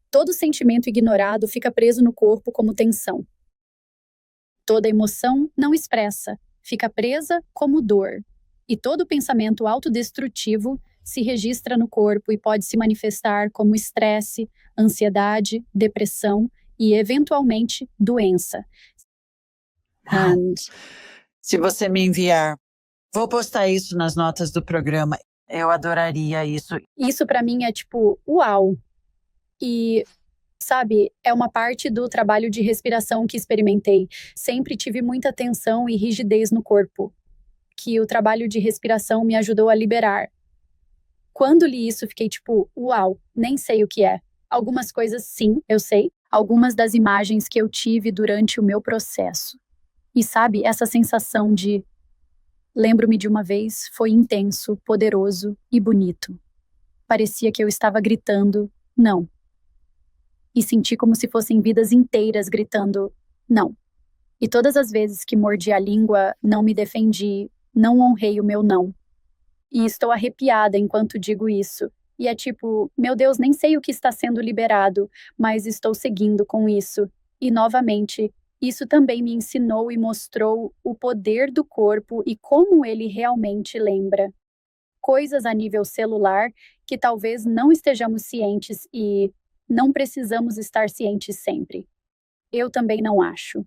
Todo sentimento ignorado fica preso no corpo como tensão. Toda emoção não expressa, fica presa como dor. E todo pensamento autodestrutivo se registra no corpo e pode se manifestar como estresse, ansiedade, depressão e, eventualmente, doença. Se você me enviar, vou postar isso nas notas do programa. Eu adoraria isso. Isso para mim é tipo, uau. E, sabe, é uma parte do trabalho de respiração que experimentei. Sempre tive muita tensão e rigidez no corpo, que o trabalho de respiração me ajudou a liberar. Quando li isso, fiquei tipo, uau, nem sei o que é. Algumas coisas sim, eu sei. Algumas das imagens que eu tive durante o meu processo. E sabe, essa sensação de... Lembro-me de uma vez, foi intenso, poderoso e bonito. Parecia que eu estava gritando, não. E senti como se fossem vidas inteiras gritando, não. E todas as vezes que mordi a língua, não me defendi, não honrei o meu não. E estou arrepiada enquanto digo isso. E é tipo, meu Deus, nem sei o que está sendo liberado, mas estou seguindo com isso. E novamente... Isso também me ensinou e mostrou o poder do corpo e como ele realmente lembra. Coisas a nível celular que talvez não estejamos cientes e não precisamos estar cientes sempre. Eu também não acho.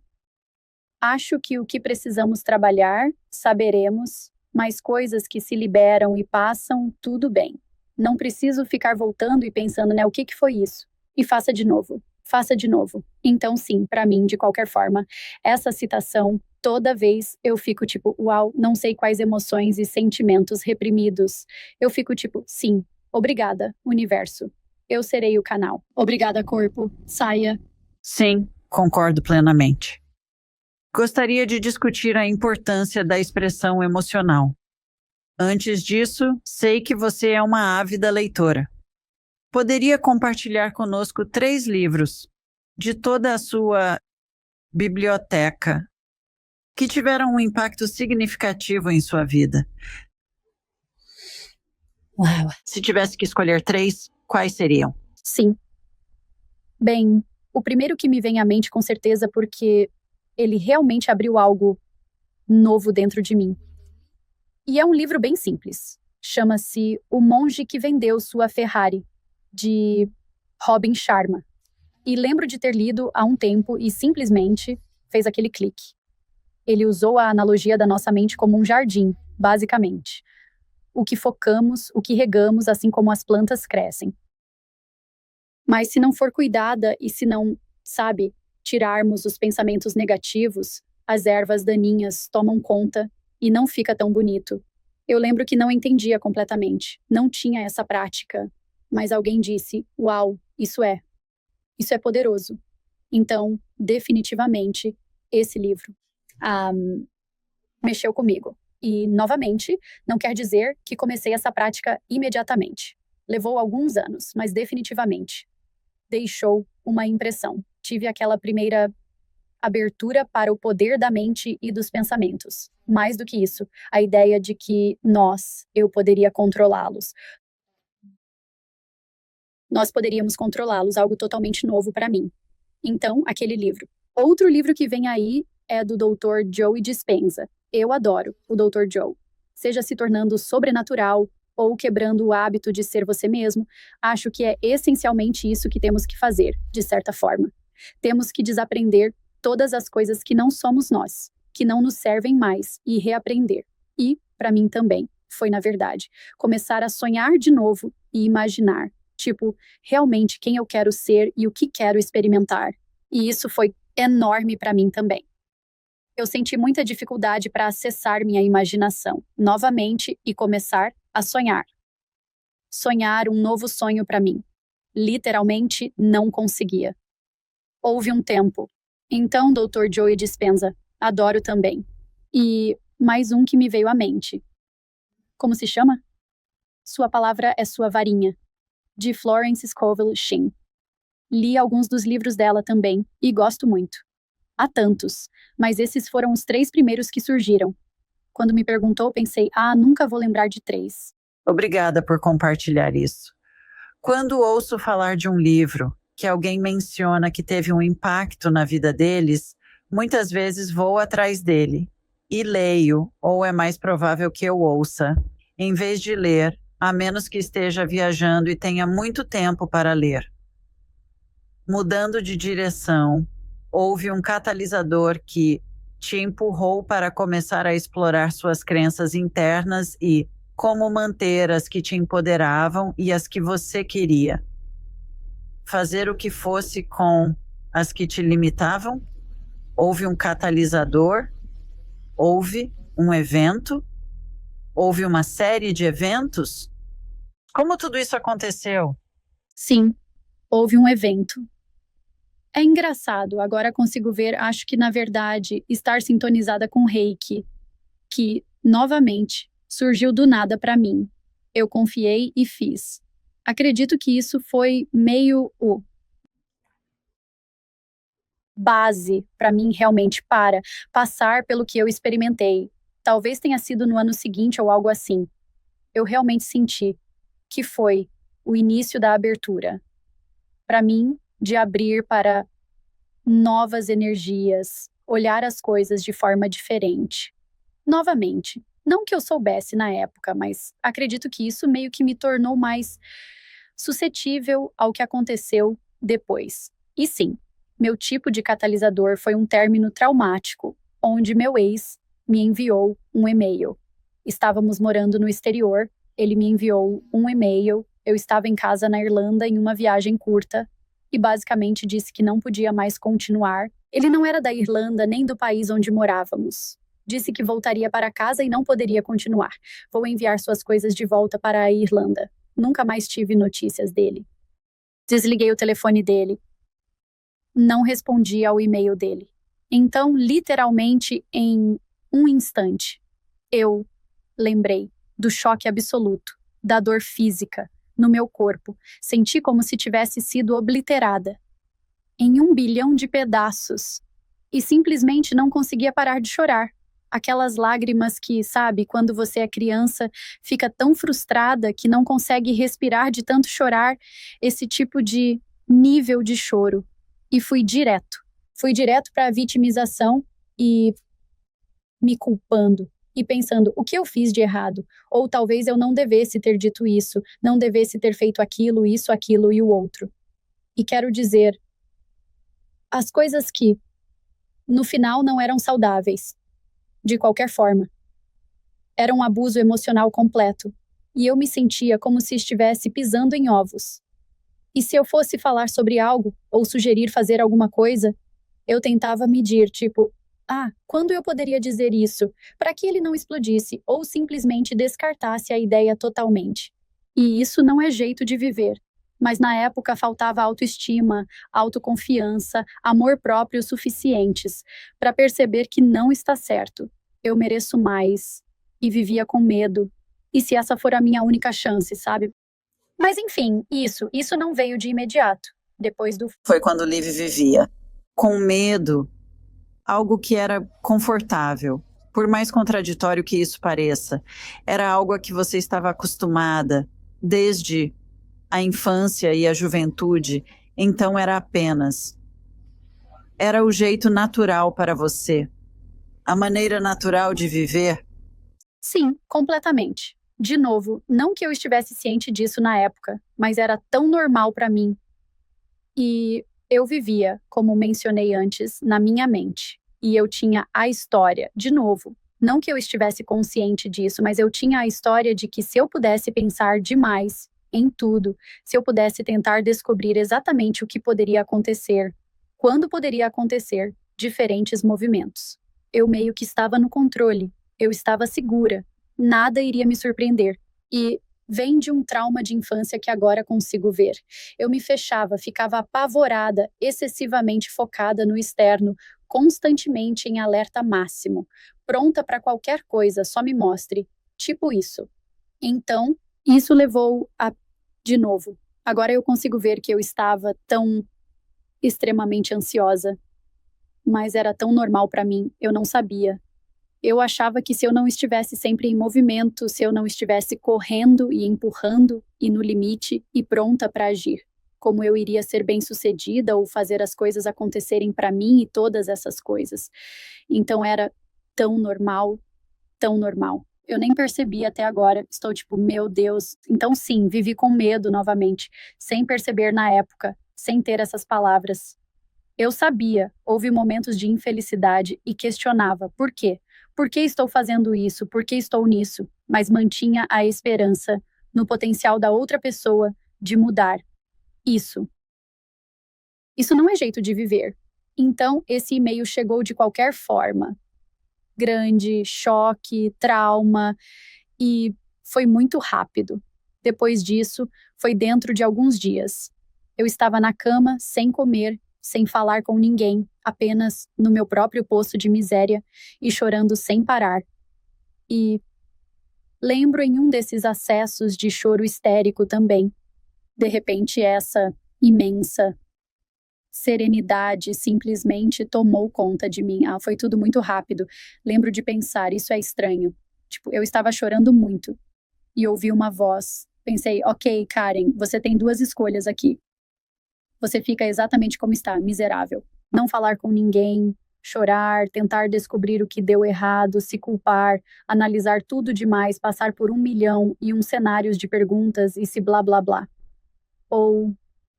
Acho que o que precisamos trabalhar, saberemos, mas coisas que se liberam e passam, tudo bem. Não preciso ficar voltando e pensando, o que foi isso? E faça de novo. Faça de novo. Então, sim, para mim, de qualquer forma, essa citação, toda vez eu fico tipo, uau, não sei quais emoções e sentimentos reprimidos. Eu fico tipo, sim, obrigada, universo. Eu serei o canal. Obrigada, corpo. Saia. Sim, concordo plenamente. Gostaria de discutir a importância da expressão emocional. Antes disso, sei que você é uma ávida leitora. Poderia compartilhar conosco 3 livros de toda a sua biblioteca que tiveram um impacto significativo em sua vida? Uau. Se tivesse que escolher 3, quais seriam? Sim. Bem, o primeiro que me vem à mente com certeza porque ele realmente abriu algo novo dentro de mim. E é um livro bem simples. Chama-se O Monge que Vendeu Sua Ferrari, de Robin Sharma. E lembro de ter lido há um tempo e simplesmente fez aquele clique. Ele usou a analogia da nossa mente como um jardim, basicamente. O que focamos, o que regamos, assim como as plantas crescem. Mas se não for cuidada e se não, sabe, tirarmos os pensamentos negativos, as ervas daninhas tomam conta e não fica tão bonito. Eu lembro que não entendia completamente, não tinha essa prática, mas alguém disse: "Uau, isso é poderoso." Então, definitivamente, esse livro ah, mexeu comigo. E, novamente, não quer dizer que comecei essa prática imediatamente. Levou alguns anos, mas definitivamente deixou uma impressão. Tive aquela primeira abertura para o poder da mente e dos pensamentos. Mais do que isso, a ideia de que eu poderia controlá-los. Nós poderíamos controlá-los, algo totalmente novo para mim. Então, aquele livro. Outro livro que vem aí é do Dr. Joe Dispenza. Eu adoro o Dr. Joe. Seja se tornando sobrenatural ou quebrando o hábito de ser você mesmo, acho que é essencialmente isso que temos que fazer, de certa forma. Temos que desaprender todas as coisas que não somos nós, que não nos servem mais, e reaprender. E, para mim também, foi, na verdade, começar a sonhar de novo e imaginar, tipo, realmente quem eu quero ser e o que quero experimentar. E isso foi enorme para mim também. Eu senti muita dificuldade para acessar minha imaginação novamente e começar a sonhar. Sonhar um novo sonho para mim. Literalmente não conseguia. Houve um tempo. Então, Dr. Joe Dispenza, adoro também. E mais um que me veio à mente. Como se chama? Sua Palavra é Sua Varinha, de Florence Scovel Shinn. Li alguns dos livros dela também e gosto muito. Há tantos, mas esses foram os 3 primeiros que surgiram. Quando me perguntou, pensei, nunca vou lembrar de 3. Obrigada por compartilhar isso. Quando ouço falar de um livro que alguém menciona que teve um impacto na vida deles, muitas vezes vou atrás dele e leio, ou é mais provável que eu ouça, em vez de ler, a menos que esteja viajando e tenha muito tempo para ler. Mudando de direção, houve um catalisador que te empurrou para começar a explorar suas crenças internas e como manter as que te empoderavam e as que você queria. Fazer o que fosse com as que te limitavam? Houve um catalisador? Houve um evento? Houve uma série de eventos? Como tudo isso aconteceu? Sim, houve um evento. É engraçado, agora consigo ver, acho que na verdade, estar sintonizada com Reiki, que, novamente, surgiu do nada para mim. Eu confiei e fiz. Acredito que isso foi meio o base para mim realmente para passar pelo que eu experimentei. Talvez tenha sido no ano seguinte ou algo assim. Eu realmente senti que foi o início da abertura. Para mim, de abrir para novas energias, olhar as coisas de forma diferente. Novamente, não que eu soubesse na época, mas acredito que isso meio que me tornou mais suscetível ao que aconteceu depois. E sim, meu tipo de catalisador foi um término traumático, onde meu ex me enviou um e-mail. Estávamos morando no exterior, ele me enviou um e-mail, eu estava em casa na Irlanda em uma viagem curta, e basicamente disse que não podia mais continuar. Ele não era da Irlanda nem do país onde morávamos. Disse que voltaria para casa e não poderia continuar. Vou enviar suas coisas de volta para a Irlanda. Nunca mais tive notícias dele. Desliguei o telefone dele. Não respondi ao e-mail dele. Então, literalmente, em um instante, eu lembrei do choque absoluto, da dor física no meu corpo. Senti como se tivesse sido obliterada em 1 bilhão de pedaços. E simplesmente não conseguia parar de chorar. Aquelas lágrimas que, sabe, quando você é criança, fica tão frustrada que não consegue respirar de tanto chorar, esse tipo de nível de choro. E fui direto. Fui direto para a vitimização e me culpando. E pensando, o que eu fiz de errado? Ou talvez eu não devesse ter dito isso, não devesse ter feito aquilo, isso, aquilo e o outro. E quero dizer, as coisas que, no final, não eram saudáveis. De qualquer forma. Era um abuso emocional completo. E eu me sentia como se estivesse pisando em ovos. E se eu fosse falar sobre algo, ou sugerir fazer alguma coisa, eu tentava medir, tipo, quando eu poderia dizer isso, para que ele não explodisse, ou simplesmente descartasse a ideia totalmente. E isso não é jeito de viver. Mas na época faltava autoestima, autoconfiança, amor próprio suficientes para perceber que não está certo. Eu mereço mais. E vivia com medo. E se essa for a minha única chance, sabe? Mas enfim, isso não veio de imediato. Depois do Foi quando Liv vivia com medo, algo que era confortável. Por mais contraditório que isso pareça, era algo a que você estava acostumada desde a infância e a juventude, então era o jeito natural para você, a maneira natural de viver. Sim, completamente. De novo, não que eu estivesse ciente disso na época, mas era tão normal para mim. E eu vivia, como mencionei antes, na minha mente. E eu tinha a história, de novo. Não que eu estivesse consciente disso, mas eu tinha a história de que se eu pudesse pensar demais em tudo, se eu pudesse tentar descobrir exatamente o que poderia acontecer, quando poderia acontecer, diferentes movimentos. Eu meio que estava no controle, eu estava segura, nada iria me surpreender. E vem de um trauma de infância que agora consigo ver. Eu me fechava, ficava apavorada, excessivamente focada no externo, constantemente em alerta máximo, pronta para qualquer coisa, só me mostre. Tipo isso. Então, isso levou a... De novo. Agora eu consigo ver que eu estava tão extremamente ansiosa. Mas era tão normal para mim, eu não sabia. Eu achava que se eu não estivesse sempre em movimento, se eu não estivesse correndo e empurrando e no limite e pronta para agir, como eu iria ser bem-sucedida ou fazer as coisas acontecerem para mim e todas essas coisas. Então era tão normal, tão normal. Eu nem percebi até agora, estou tipo, meu Deus. Então sim, vivi com medo novamente, sem perceber na época, sem ter essas palavras. Eu sabia, houve momentos de infelicidade e questionava por quê? Por que estou fazendo isso? Por que estou nisso? Mas mantinha a esperança no potencial da outra pessoa de mudar. Isso. Isso não é jeito de viver. Então, esse e-mail chegou de qualquer forma. Grande, choque, trauma, e foi muito rápido. Depois disso, foi dentro de alguns dias. Eu estava na cama, sem comer, sem falar com ninguém, apenas no meu próprio poço de miséria e chorando sem parar. E lembro em um desses acessos de choro histérico também. De repente, essa imensa serenidade simplesmente tomou conta de mim. Foi tudo muito rápido. Lembro de pensar, isso é estranho. Tipo, eu estava chorando muito e ouvi uma voz. Pensei, ok, Karen, você tem duas escolhas aqui. Você fica exatamente como está, miserável. Não falar com ninguém, chorar, tentar descobrir o que deu errado, se culpar, analisar tudo demais, passar por 1.000.001 cenários de perguntas e se blá blá blá. Ou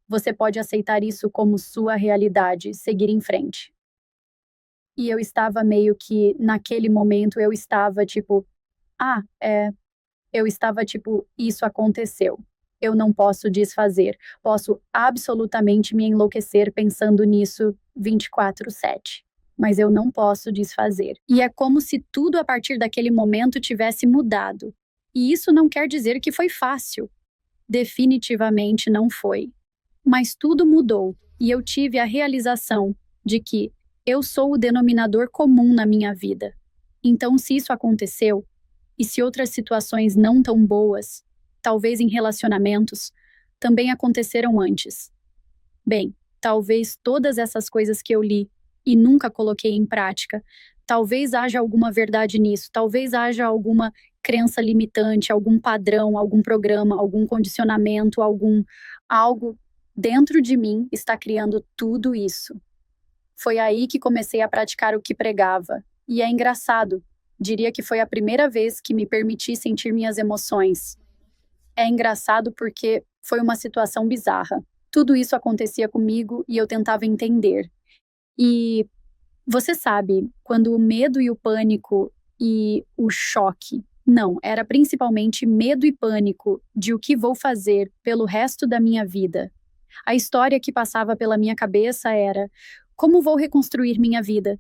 você pode aceitar isso como sua realidade, seguir em frente. E eu estava meio que, naquele momento, eu estava tipo, isso aconteceu. Eu não posso desfazer. Posso absolutamente me enlouquecer pensando nisso 24/7. Mas eu não posso desfazer. E é como se tudo a partir daquele momento tivesse mudado. E isso não quer dizer que foi fácil. Definitivamente não foi. Mas tudo mudou. E eu tive a realização de que eu sou o denominador comum na minha vida. Então, se isso aconteceu, e se outras situações não tão boas, talvez em relacionamentos, também aconteceram antes. Bem, talvez todas essas coisas que eu li e nunca coloquei em prática, talvez haja alguma verdade nisso, talvez haja alguma crença limitante, algum padrão, algum programa, algum condicionamento, algo dentro de mim está criando tudo isso. Foi aí que comecei a praticar o que pregava. E é engraçado, diria que foi a primeira vez que me permiti sentir minhas emoções. É engraçado porque foi uma situação bizarra. Tudo isso acontecia comigo e eu tentava entender. E você sabe, quando o medo e o pânico e o choque, não, era principalmente medo e pânico de o que vou fazer pelo resto da minha vida. A história que passava pela minha cabeça era: como vou reconstruir minha vida?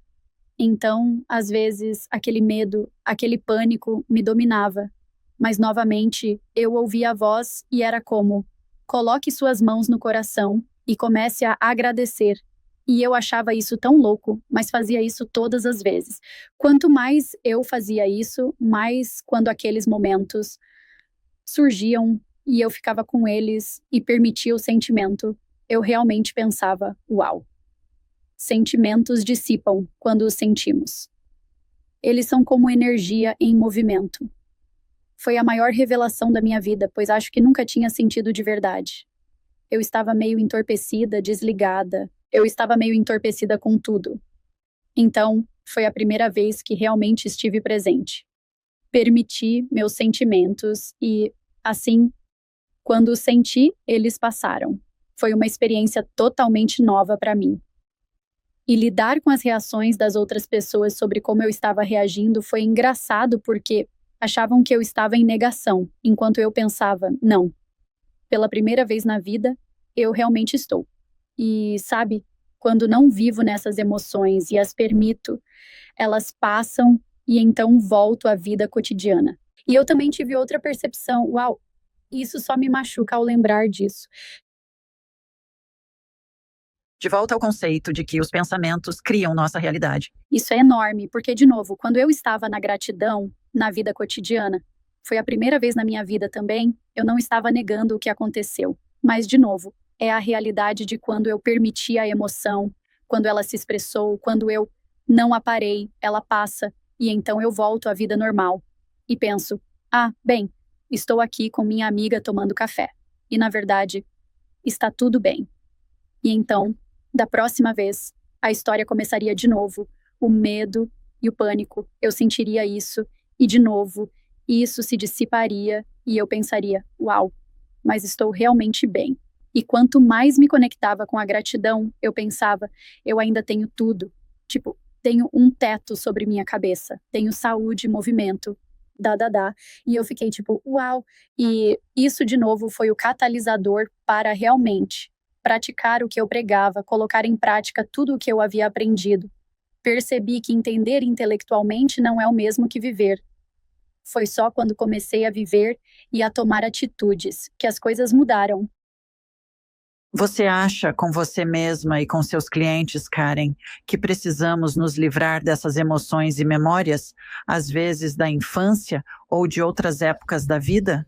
Então, às vezes, aquele medo, aquele pânico me dominava. Mas, novamente, eu ouvia a voz e era como: coloque suas mãos no coração e comece a agradecer. E eu achava isso tão louco, mas fazia isso todas as vezes. Quanto mais eu fazia isso, mais quando aqueles momentos surgiam e eu ficava com eles e permitia o sentimento, eu realmente pensava: uau! Sentimentos dissipam quando os sentimos. Eles são como energia em movimento. Foi a maior revelação da minha vida, pois acho que nunca tinha sentido de verdade. Eu estava meio entorpecida, desligada. Eu estava meio entorpecida com tudo. Então, foi a primeira vez que realmente estive presente. Permiti meus sentimentos e, assim, quando os senti, eles passaram. Foi uma experiência totalmente nova para mim. E lidar com as reações das outras pessoas sobre como eu estava reagindo foi engraçado porque achavam que eu estava em negação, enquanto eu pensava: não. Pela primeira vez na vida, eu realmente estou. E, sabe, quando não vivo nessas emoções e as permito, elas passam e então volto à vida cotidiana. E eu também tive outra percepção: uau, isso só me machuca ao lembrar disso. De volta ao conceito de que os pensamentos criam nossa realidade. Isso é enorme, porque, de novo, quando eu estava na gratidão, na vida cotidiana, foi a primeira vez na minha vida também, eu não estava negando o que aconteceu. Mas, de novo, é a realidade de quando eu permiti a emoção, quando ela se expressou, quando eu não a parei, ela passa, e então eu volto à vida normal. E penso: ah, bem, estou aqui com minha amiga tomando café. E, na verdade, está tudo bem. E então, da próxima vez, a história começaria de novo. O medo e o pânico, eu sentiria isso, e de novo, isso se dissiparia, e eu pensaria: uau, mas estou realmente bem. E quanto mais me conectava com a gratidão, eu pensava: eu ainda tenho tudo. Tipo, tenho um teto sobre minha cabeça, tenho saúde, movimento, dá. E eu fiquei tipo: uau. E isso, de novo, foi o catalisador para realmente praticar o que eu pregava, colocar em prática tudo o que eu havia aprendido. Percebi que entender intelectualmente não é o mesmo que viver. Foi só quando comecei a viver e a tomar atitudes que as coisas mudaram. Você acha com você mesma e com seus clientes, Karen, que precisamos nos livrar dessas emoções e memórias, às vezes da infância ou de outras épocas da vida?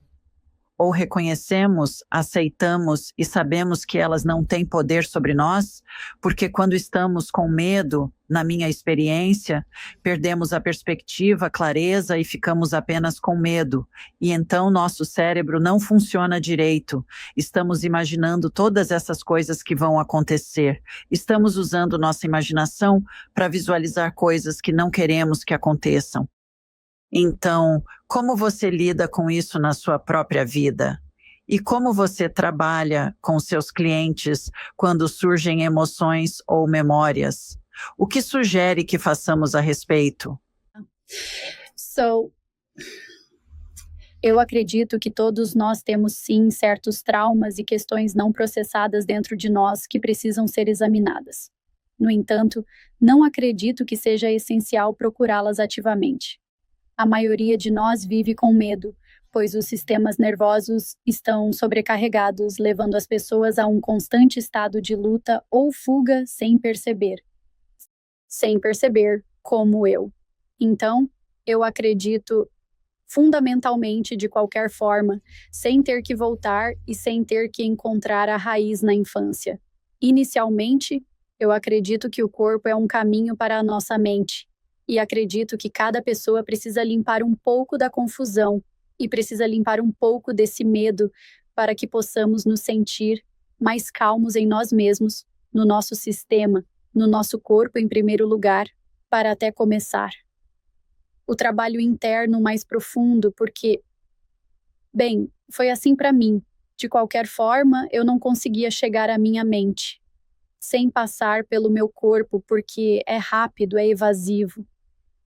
Ou reconhecemos, aceitamos e sabemos que elas não têm poder sobre nós? Porque quando estamos com medo, na minha experiência, perdemos a perspectiva, a clareza e ficamos apenas com medo. E então nosso cérebro não funciona direito. Estamos imaginando todas essas coisas que vão acontecer. Estamos usando nossa imaginação para visualizar coisas que não queremos que aconteçam. Então, como você lida com isso na sua própria vida? E como você trabalha com seus clientes quando surgem emoções ou memórias? O que sugere que façamos a respeito? Eu acredito que todos nós temos sim certos traumas e questões não processadas dentro de nós que precisam ser examinadas. No entanto, não acredito que seja essencial procurá-las ativamente. A maioria de nós vive com medo, pois os sistemas nervosos estão sobrecarregados, levando as pessoas a um constante estado de luta ou fuga sem perceber. Sem perceber, como eu. Então, eu acredito fundamentalmente de qualquer forma, sem ter que voltar e sem ter que encontrar a raiz na infância. Inicialmente, eu acredito que o corpo é um caminho para a nossa mente. E acredito que cada pessoa precisa limpar um pouco da confusão e precisa limpar um pouco desse medo para que possamos nos sentir mais calmos em nós mesmos, no nosso sistema, no nosso corpo em primeiro lugar, para até começar. O trabalho interno mais profundo, porque, bem, foi assim para mim. De qualquer forma, eu não conseguia chegar à minha mente, sem passar pelo meu corpo, porque é rápido, é evasivo.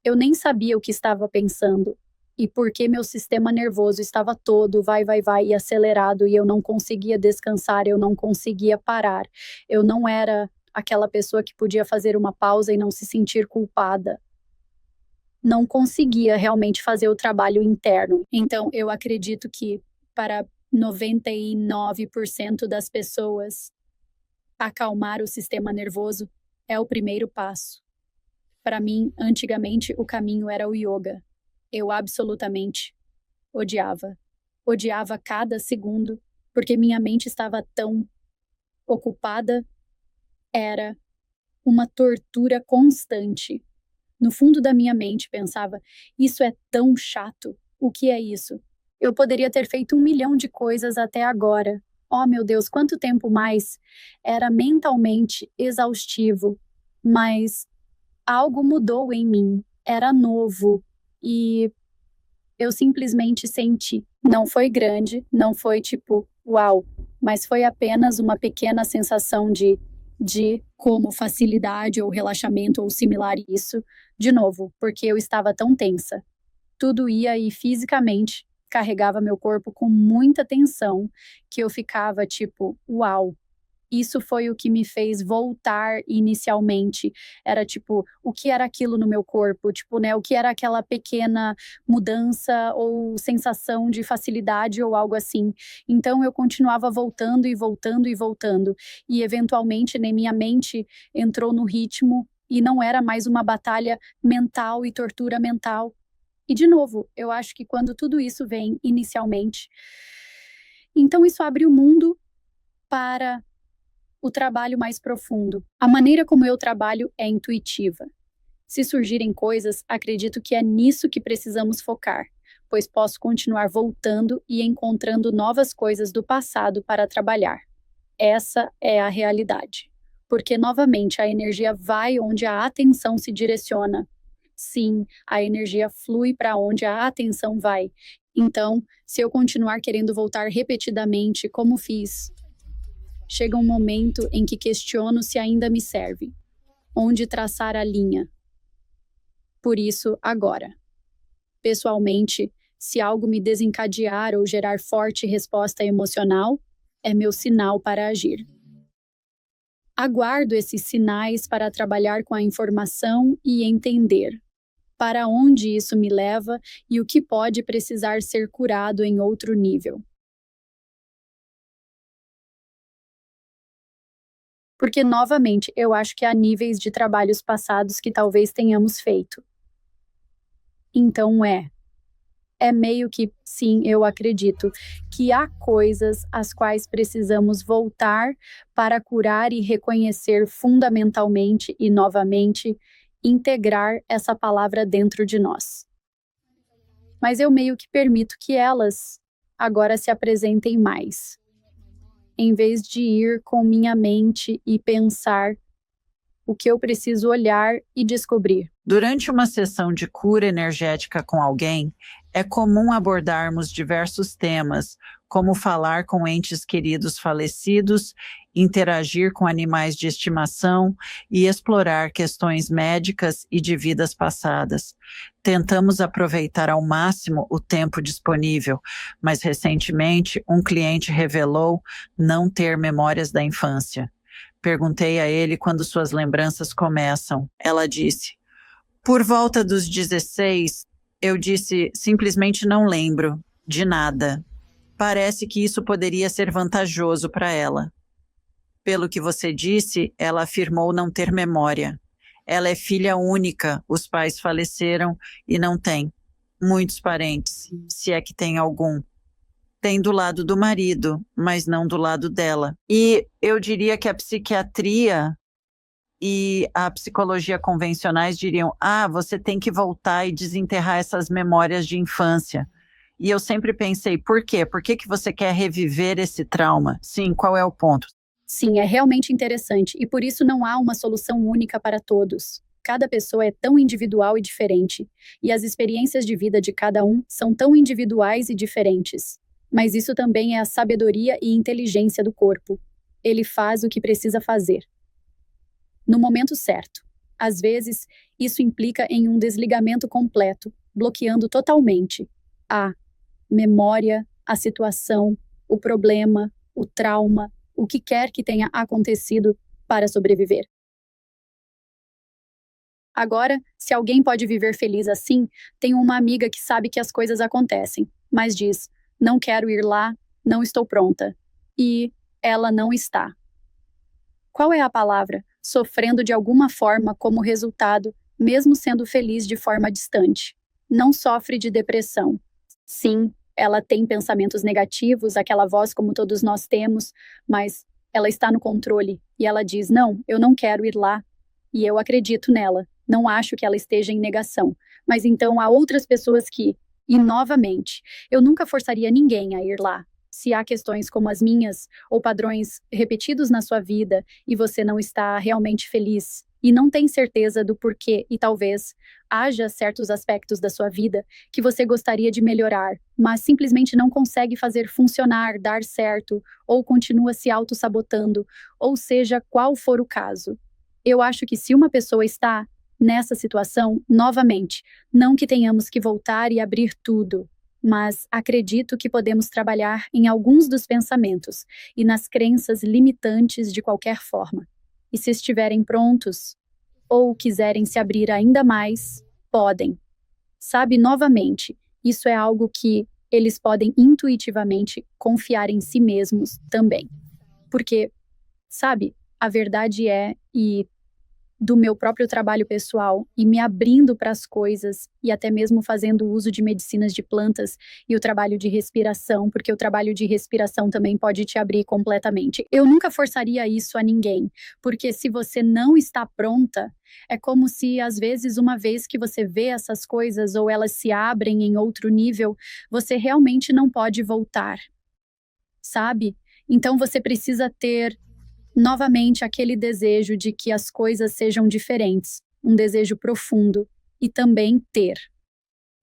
Eu nem sabia o que estava pensando. E porque meu sistema nervoso estava todo vai, e acelerado, e eu não conseguia descansar, eu não conseguia parar. Eu não era aquela pessoa que podia fazer uma pausa e não se sentir culpada. Não conseguia realmente fazer o trabalho interno. Então, eu acredito que para 99% das pessoas, acalmar o sistema nervoso é o primeiro passo. Para mim, antigamente, o caminho era o yoga. Eu absolutamente odiava. Odiava cada segundo, porque minha mente estava tão ocupada. Era uma tortura constante. No fundo da minha mente pensava, isso é tão chato. O que é isso? Eu poderia ter feito 1 milhão de coisas até agora. Oh, meu Deus, quanto tempo mais? Era mentalmente exaustivo, mas algo mudou em mim. Era novo e eu simplesmente senti. Não foi grande, não foi tipo, uau, mas foi apenas uma pequena sensação de como facilidade ou relaxamento ou similar a isso, de novo, porque eu estava tão tensa. Tudo ia e fisicamente carregava meu corpo com muita tensão, que eu ficava tipo, uau. Isso foi o que me fez voltar inicialmente. Era tipo, o que era aquilo no meu corpo? Tipo, né, o que era aquela pequena mudança ou sensação de facilidade ou algo assim. Então eu continuava voltando e voltando e voltando. E eventualmente, né, minha mente entrou no ritmo e não era mais uma batalha mental e tortura mental. E de novo, eu acho que quando tudo isso vem inicialmente, então isso abre o mundo para o trabalho mais profundo. A maneira como eu trabalho é intuitiva. Se surgirem coisas, acredito que é nisso que precisamos focar, pois posso continuar voltando e encontrando novas coisas do passado para trabalhar. Essa é a realidade. Porque, novamente, a energia vai onde a atenção se direciona. Sim, a energia flui para onde a atenção vai. Então, se eu continuar querendo voltar repetidamente, como fiz, chega um momento em que questiono se ainda me serve. Onde traçar a linha? Por isso, agora. Pessoalmente, se algo me desencadear ou gerar forte resposta emocional, é meu sinal para agir. Aguardo esses sinais para trabalhar com a informação e entender para onde isso me leva e o que pode precisar ser curado em outro nível. Porque, novamente, eu acho que há níveis de trabalhos passados que talvez tenhamos feito. Então é meio que, sim, eu acredito que há coisas às quais precisamos voltar para curar e reconhecer fundamentalmente e novamente, integrar essa palavra dentro de nós. Mas eu meio que permito que elas agora se apresentem mais, em vez de ir com minha mente e pensar o que eu preciso olhar e descobrir. Durante uma sessão de cura energética com alguém, é comum abordarmos diversos temas, como falar com entes queridos falecidos, interagir com animais de estimação e explorar questões médicas e de vidas passadas. Tentamos aproveitar ao máximo o tempo disponível, mas recentemente um cliente revelou não ter memórias da infância. Perguntei a ele quando suas lembranças começam. Ela disse: por volta dos 16, eu disse simplesmente não lembro de nada. Parece que isso poderia ser vantajoso para ela. Pelo que você disse, ela afirmou não ter memória. Ela é filha única, os pais faleceram e não tem muitos parentes, se é que tem algum. Tem do lado do marido, mas não do lado dela. E eu diria que a psiquiatria e a psicologia convencionais diriam: você tem que voltar e desenterrar essas memórias de infância. E eu sempre pensei, por quê? Por que você quer reviver esse trauma? Sim, qual é o ponto? Sim, é realmente interessante, e por isso não há uma solução única para todos. Cada pessoa é tão individual e diferente, e as experiências de vida de cada um são tão individuais e diferentes. Mas isso também é a sabedoria e inteligência do corpo. Ele faz o que precisa fazer, no momento certo. Às vezes, isso implica em um desligamento completo, bloqueando totalmente a memória, a situação, o problema, o trauma, o que quer que tenha acontecido para sobreviver. Agora, se alguém pode viver feliz assim, tenho uma amiga que sabe que as coisas acontecem, mas diz: não quero ir lá, não estou pronta. E ela não está. Qual é a palavra? Sofrendo de alguma forma como resultado, mesmo sendo feliz de forma distante. Não sofre de depressão. Sim, ela tem pensamentos negativos, aquela voz como todos nós temos, mas ela está no controle e ela diz: não, eu não quero ir lá. E eu acredito nela. Não acho que ela esteja em negação. Mas então há outras pessoas que, e novamente, eu nunca forçaria ninguém a ir lá. Se há questões como as minhas, ou padrões repetidos na sua vida, e você não está realmente feliz, e não tem certeza do porquê, e talvez haja certos aspectos da sua vida que você gostaria de melhorar, mas simplesmente não consegue fazer funcionar, dar certo, ou continua se auto-sabotando, ou seja, qual for o caso. Eu acho que se uma pessoa está nessa situação, novamente, não que tenhamos que voltar e abrir tudo, mas acredito que podemos trabalhar em alguns dos pensamentos e nas crenças limitantes de qualquer forma. E se estiverem prontos, ou quiserem se abrir ainda mais, podem. Sabe, novamente, isso é algo que eles podem intuitivamente confiar em si mesmos também. Porque, sabe, a verdade é, e do meu próprio trabalho pessoal e me abrindo para as coisas e até mesmo fazendo uso de medicinas de plantas e o trabalho de respiração, porque o trabalho de respiração também pode te abrir completamente. Eu nunca forçaria isso a ninguém, porque se você não está pronta, é como se às vezes uma vez que você vê essas coisas ou elas se abrem em outro nível, você realmente não pode voltar, sabe? Então você precisa ter novamente aquele desejo de que as coisas sejam diferentes, um desejo profundo, e também ter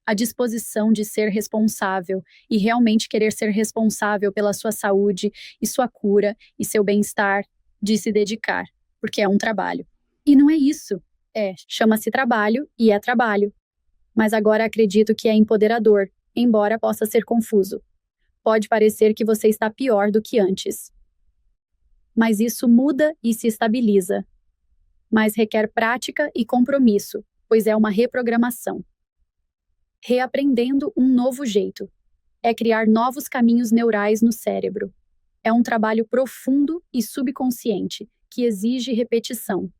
a disposição de ser responsável e realmente querer ser responsável pela sua saúde e sua cura e seu bem-estar, de se dedicar, porque é um trabalho. E não é isso. Chama-se trabalho e é trabalho. Mas agora acredito que é empoderador, embora possa ser confuso. Pode parecer que você está pior do que antes. Mas isso muda e se estabiliza. Mas requer prática e compromisso, pois é uma reprogramação. Reaprendendo um novo jeito. É criar novos caminhos neurais no cérebro. É um trabalho profundo e subconsciente, que exige repetição.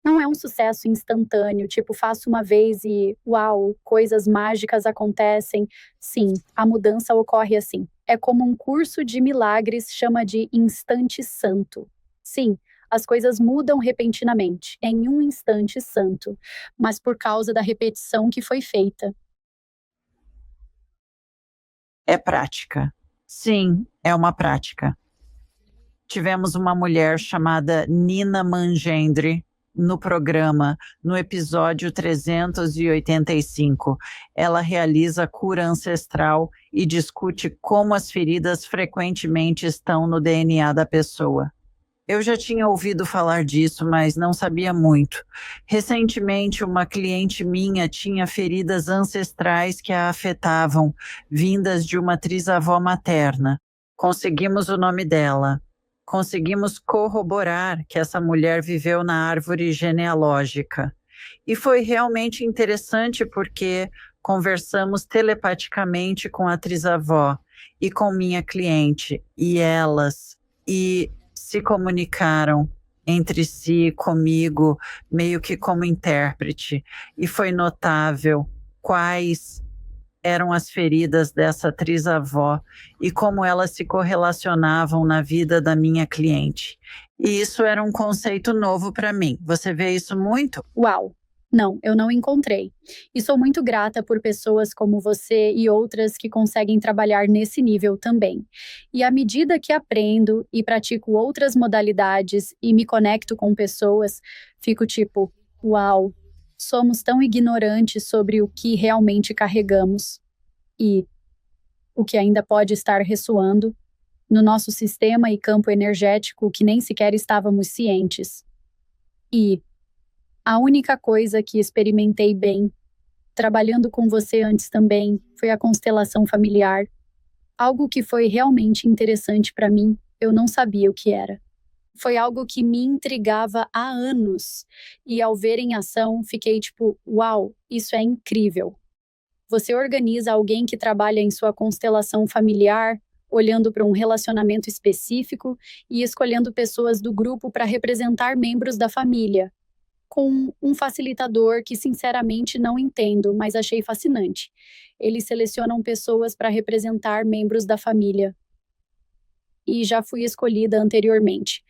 Não é um sucesso instantâneo, tipo, faço uma vez e, uau, coisas mágicas acontecem. Sim, a mudança ocorre assim. É como um curso de milagres, chama de instante santo. Sim, as coisas mudam repentinamente, em um instante santo, mas por causa da repetição que foi feita. É prática. Sim, é uma prática. Tivemos uma mulher chamada Nina Mangendri no programa, no episódio 385. Ela realiza cura ancestral e discute como as feridas frequentemente estão no DNA da pessoa. Eu já tinha ouvido falar disso, mas não sabia muito. Recentemente, uma cliente minha tinha feridas ancestrais que a afetavam, vindas de uma trisavó materna. Conseguimos o nome dela. Conseguimos corroborar que essa mulher viveu na árvore genealógica. E foi realmente interessante porque conversamos telepaticamente com a trisavó e com minha cliente, e se comunicaram entre si, comigo, meio que como intérprete. E foi notável quais eram as feridas dessa trisavó e como elas se correlacionavam na vida da minha cliente. E isso era um conceito novo para mim. Você vê isso muito? Uau! Não, eu não encontrei. E sou muito grata por pessoas como você e outras que conseguem trabalhar nesse nível também. E à medida que aprendo e pratico outras modalidades e me conecto com pessoas, fico tipo, uau, somos tão ignorantes sobre o que realmente carregamos e o que ainda pode estar ressoando no nosso sistema e campo energético que nem sequer estávamos cientes. E A única coisa que experimentei bem, trabalhando com você antes também, foi a constelação familiar. Algo que foi realmente interessante para mim, eu não sabia o que era. Foi algo que me intrigava há anos. E ao ver em ação, fiquei tipo, uau, isso é incrível. Você organiza alguém que trabalha em sua constelação familiar, olhando para um relacionamento específico e escolhendo pessoas do grupo para representar membros da família, com um facilitador que sinceramente não entendo, mas achei fascinante. Eles selecionam pessoas para representar membros da família. E já fui escolhida anteriormente.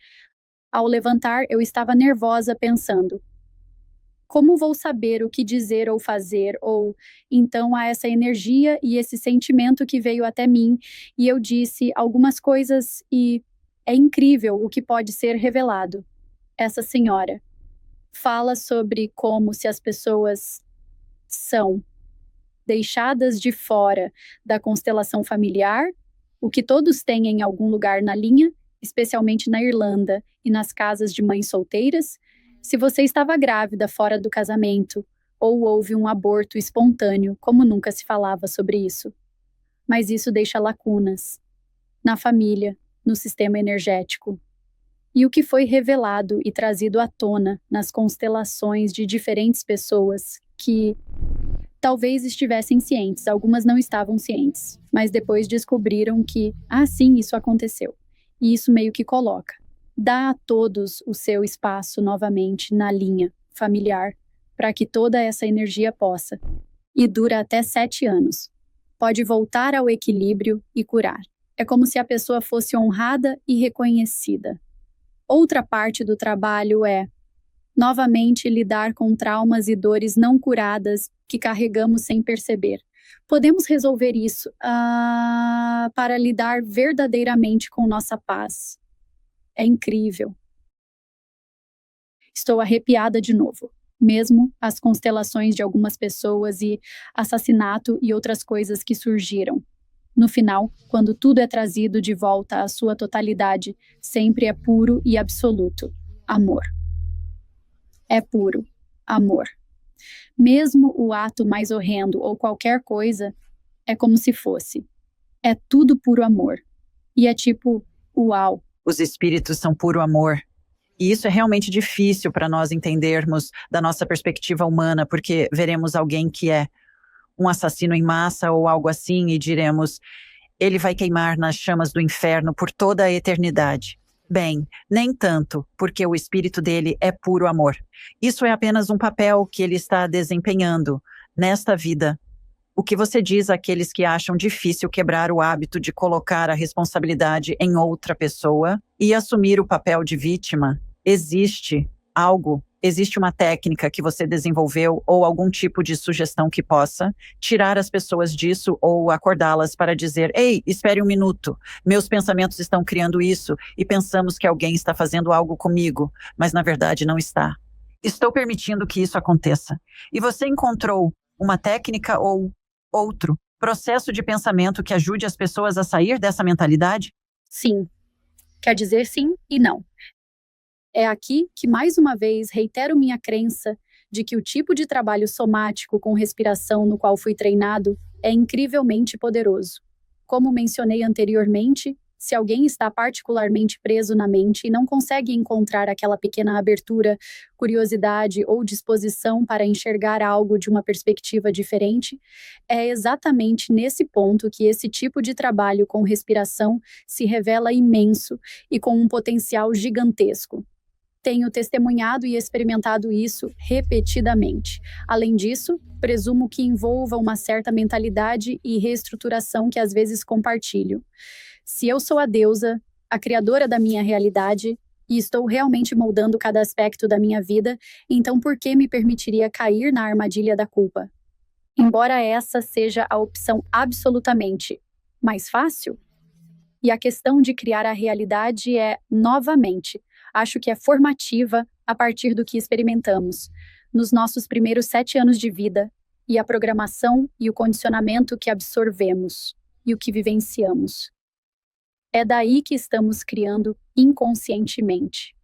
Ao levantar, eu estava nervosa pensando: como vou saber o que dizer ou fazer? Ou então há essa energia e esse sentimento que veio até mim, e eu disse algumas coisas e é incrível o que pode ser revelado. Essa senhora fala sobre como se as pessoas são deixadas de fora da constelação familiar, o que todos têm em algum lugar na linha, especialmente na Irlanda e nas casas de mães solteiras, se você estava grávida fora do casamento, ou houve um aborto espontâneo, como nunca se falava sobre isso. Mas isso deixa lacunas na família, no sistema energético. E o que foi revelado e trazido à tona nas constelações de diferentes pessoas que talvez estivessem cientes, algumas não estavam cientes, mas depois descobriram que, sim, isso aconteceu. E isso meio que coloca. Dá a todos o seu espaço novamente na linha familiar, para que toda essa energia possa. E dura até 7 anos. Pode voltar ao equilíbrio e curar. É como se a pessoa fosse honrada e reconhecida. Outra parte do trabalho é, novamente, lidar com traumas e dores não curadas que carregamos sem perceber. Podemos resolver isso para lidar verdadeiramente com nossa paz. É incrível. Estou arrepiada de novo. Mesmo as constelações de algumas pessoas e assassinato e outras coisas que surgiram. No final, quando tudo é trazido de volta à sua totalidade, sempre é puro e absoluto. Amor. É puro. Amor. Mesmo o ato mais horrendo ou qualquer coisa, é como se fosse. É tudo puro amor. E é tipo, uau. Os espíritos são puro amor. E isso é realmente difícil para nós entendermos da nossa perspectiva humana, porque veremos alguém que é um assassino em massa ou algo assim e diremos, ele vai queimar nas chamas do inferno por toda a eternidade. Bem, nem tanto, porque o espírito dele é puro amor. Isso é apenas um papel que ele está desempenhando nesta vida. O que você diz àqueles que acham difícil quebrar o hábito de colocar a responsabilidade em outra pessoa e assumir o papel de vítima? Existe uma técnica que você desenvolveu ou algum tipo de sugestão que possa tirar as pessoas disso ou acordá-las para dizer, ei, espere um minuto, meus pensamentos estão criando isso e pensamos que alguém está fazendo algo comigo, mas na verdade não está. Estou permitindo que isso aconteça. E você encontrou uma técnica ou outro processo de pensamento que ajude as pessoas a sair dessa mentalidade? Sim. Quer dizer sim e não. É aqui que, mais uma vez, reitero minha crença de que o tipo de trabalho somático com respiração no qual fui treinado é incrivelmente poderoso. Como mencionei anteriormente, se alguém está particularmente preso na mente e não consegue encontrar aquela pequena abertura, curiosidade ou disposição para enxergar algo de uma perspectiva diferente, é exatamente nesse ponto que esse tipo de trabalho com respiração se revela imenso e com um potencial gigantesco. Tenho testemunhado e experimentado isso repetidamente. Além disso, presumo que envolva uma certa mentalidade e reestruturação que às vezes compartilho. Se eu sou a deusa, a criadora da minha realidade, e estou realmente moldando cada aspecto da minha vida, então por que me permitiria cair na armadilha da culpa? Embora essa seja a opção absolutamente mais fácil, e a questão de criar a realidade é, novamente, acho que é formativa a partir do que experimentamos nos nossos primeiros 7 anos de vida e a programação e o condicionamento que absorvemos e o que vivenciamos. É daí que estamos criando inconscientemente.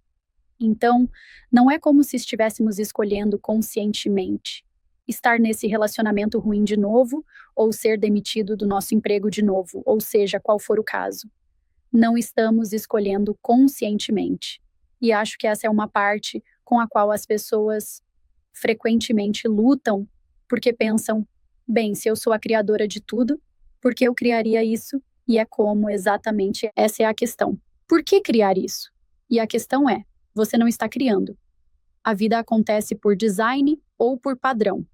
Então, não é como se estivéssemos escolhendo conscientemente estar nesse relacionamento ruim de novo ou ser demitido do nosso emprego de novo, ou seja, qual for o caso. Não estamos escolhendo conscientemente. E acho que essa é uma parte com a qual as pessoas frequentemente lutam, porque pensam, bem, se eu sou a criadora de tudo, por que eu criaria isso? E é como exatamente essa é a questão. Por que criar isso? E a questão é, você não está criando. A vida acontece por design ou por padrão.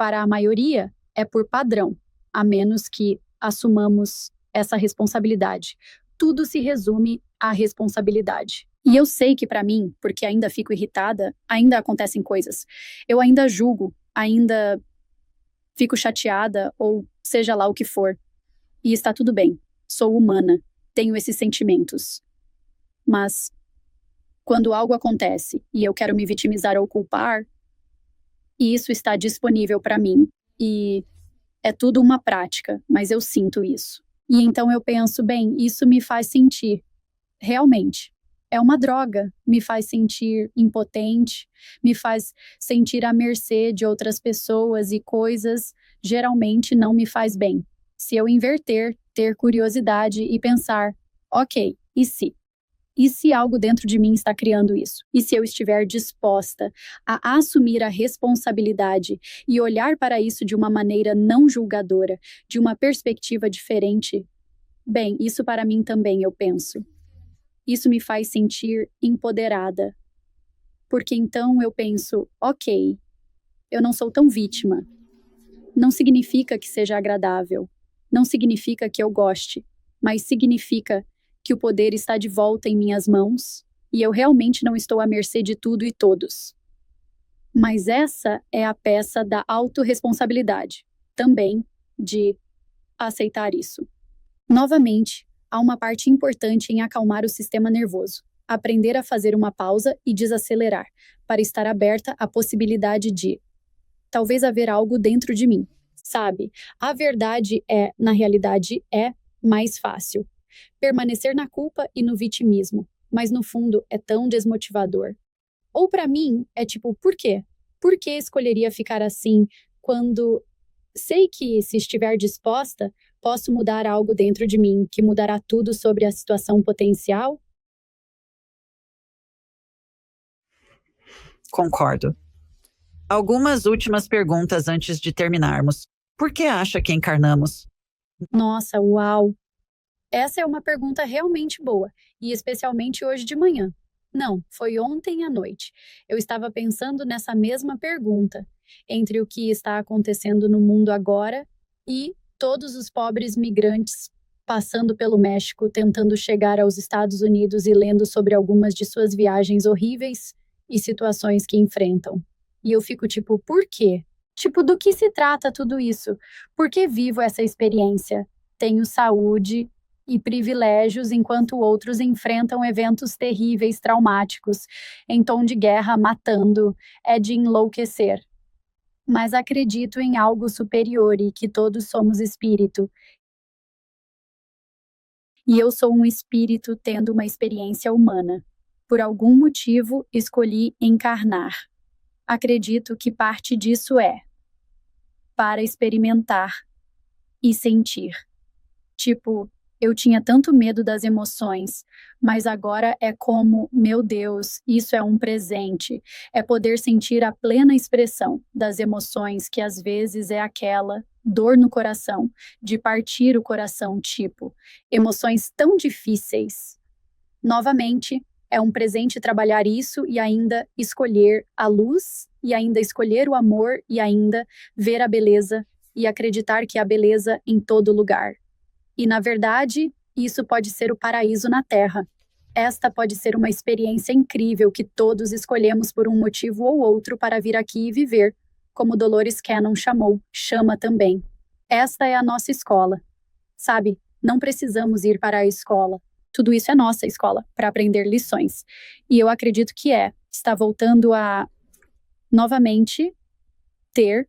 Para a maioria, é por padrão, a menos que assumamos essa responsabilidade. Tudo se resume à responsabilidade. E eu sei que para mim, porque ainda fico irritada, ainda acontecem coisas. Eu ainda julgo, ainda fico chateada ou seja lá o que for. E está tudo bem. Sou humana, tenho esses sentimentos. Mas quando algo acontece e eu quero me vitimizar ou culpar, e isso está disponível para mim. E é tudo uma prática, mas eu sinto isso. E então eu penso, bem, isso me faz sentir. Realmente. É uma droga. Me faz sentir impotente, me faz sentir à mercê de outras pessoas e coisas, geralmente não me faz bem. Se eu inverter, ter curiosidade e pensar, ok, e se? E se algo dentro de mim está criando isso? E se eu estiver disposta a assumir a responsabilidade e olhar para isso de uma maneira não julgadora, de uma perspectiva diferente? Bem, isso para mim também, eu penso. Isso me faz sentir empoderada. Porque então eu penso, ok, eu não sou tão vítima. Não significa que seja agradável. Não significa que eu goste. Mas significa que o poder está de volta em minhas mãos e eu realmente não estou à mercê de tudo e todos. Mas essa é a peça da autorresponsabilidade, também de aceitar isso. Novamente, há uma parte importante em acalmar o sistema nervoso, aprender a fazer uma pausa e desacelerar, para estar aberta à possibilidade de talvez haver algo dentro de mim. Sabe, a verdade é, na realidade, é mais fácil. Permanecer na culpa e no vitimismo, mas no fundo é tão desmotivador. Ou para mim, é tipo, por quê? Por que escolheria ficar assim quando sei que, se estiver disposta, posso mudar algo dentro de mim que mudará tudo sobre a situação potencial? Concordo. Algumas últimas perguntas antes de terminarmos. Por que acha que encarnamos? Nossa, uau! Essa é uma pergunta realmente boa, e especialmente hoje de manhã. Não, foi ontem à noite. Eu estava pensando nessa mesma pergunta, entre o que está acontecendo no mundo agora e todos os pobres migrantes passando pelo México, tentando chegar aos Estados Unidos e lendo sobre algumas de suas viagens horríveis e situações que enfrentam. E eu fico tipo, por quê? Tipo, do que se trata tudo isso? Por que vivo essa experiência? Tenho saúde e privilégios enquanto outros enfrentam eventos terríveis, traumáticos, em tom de guerra, matando, é de enlouquecer. Mas acredito em algo superior e que todos somos espírito. E eu sou um espírito tendo uma experiência humana. Por algum motivo, escolhi encarnar. Acredito que parte disso é para experimentar e sentir. Tipo, eu tinha tanto medo das emoções, mas agora é como, meu Deus, isso é um presente. É poder sentir a plena expressão das emoções que às vezes é aquela dor no coração, de partir o coração, tipo, emoções tão difíceis. Novamente, é um presente trabalhar isso e ainda escolher a luz, e ainda escolher o amor, e ainda ver a beleza e acreditar que há beleza em todo lugar. E, na verdade, isso pode ser o paraíso na Terra. Esta pode ser uma experiência incrível que todos escolhemos por um motivo ou outro para vir aqui e viver, como Dolores Cannon chama também. Esta é a nossa escola. Sabe, não precisamos ir para a escola. Tudo isso é nossa escola, para aprender lições. E eu acredito que está voltando a, novamente, ter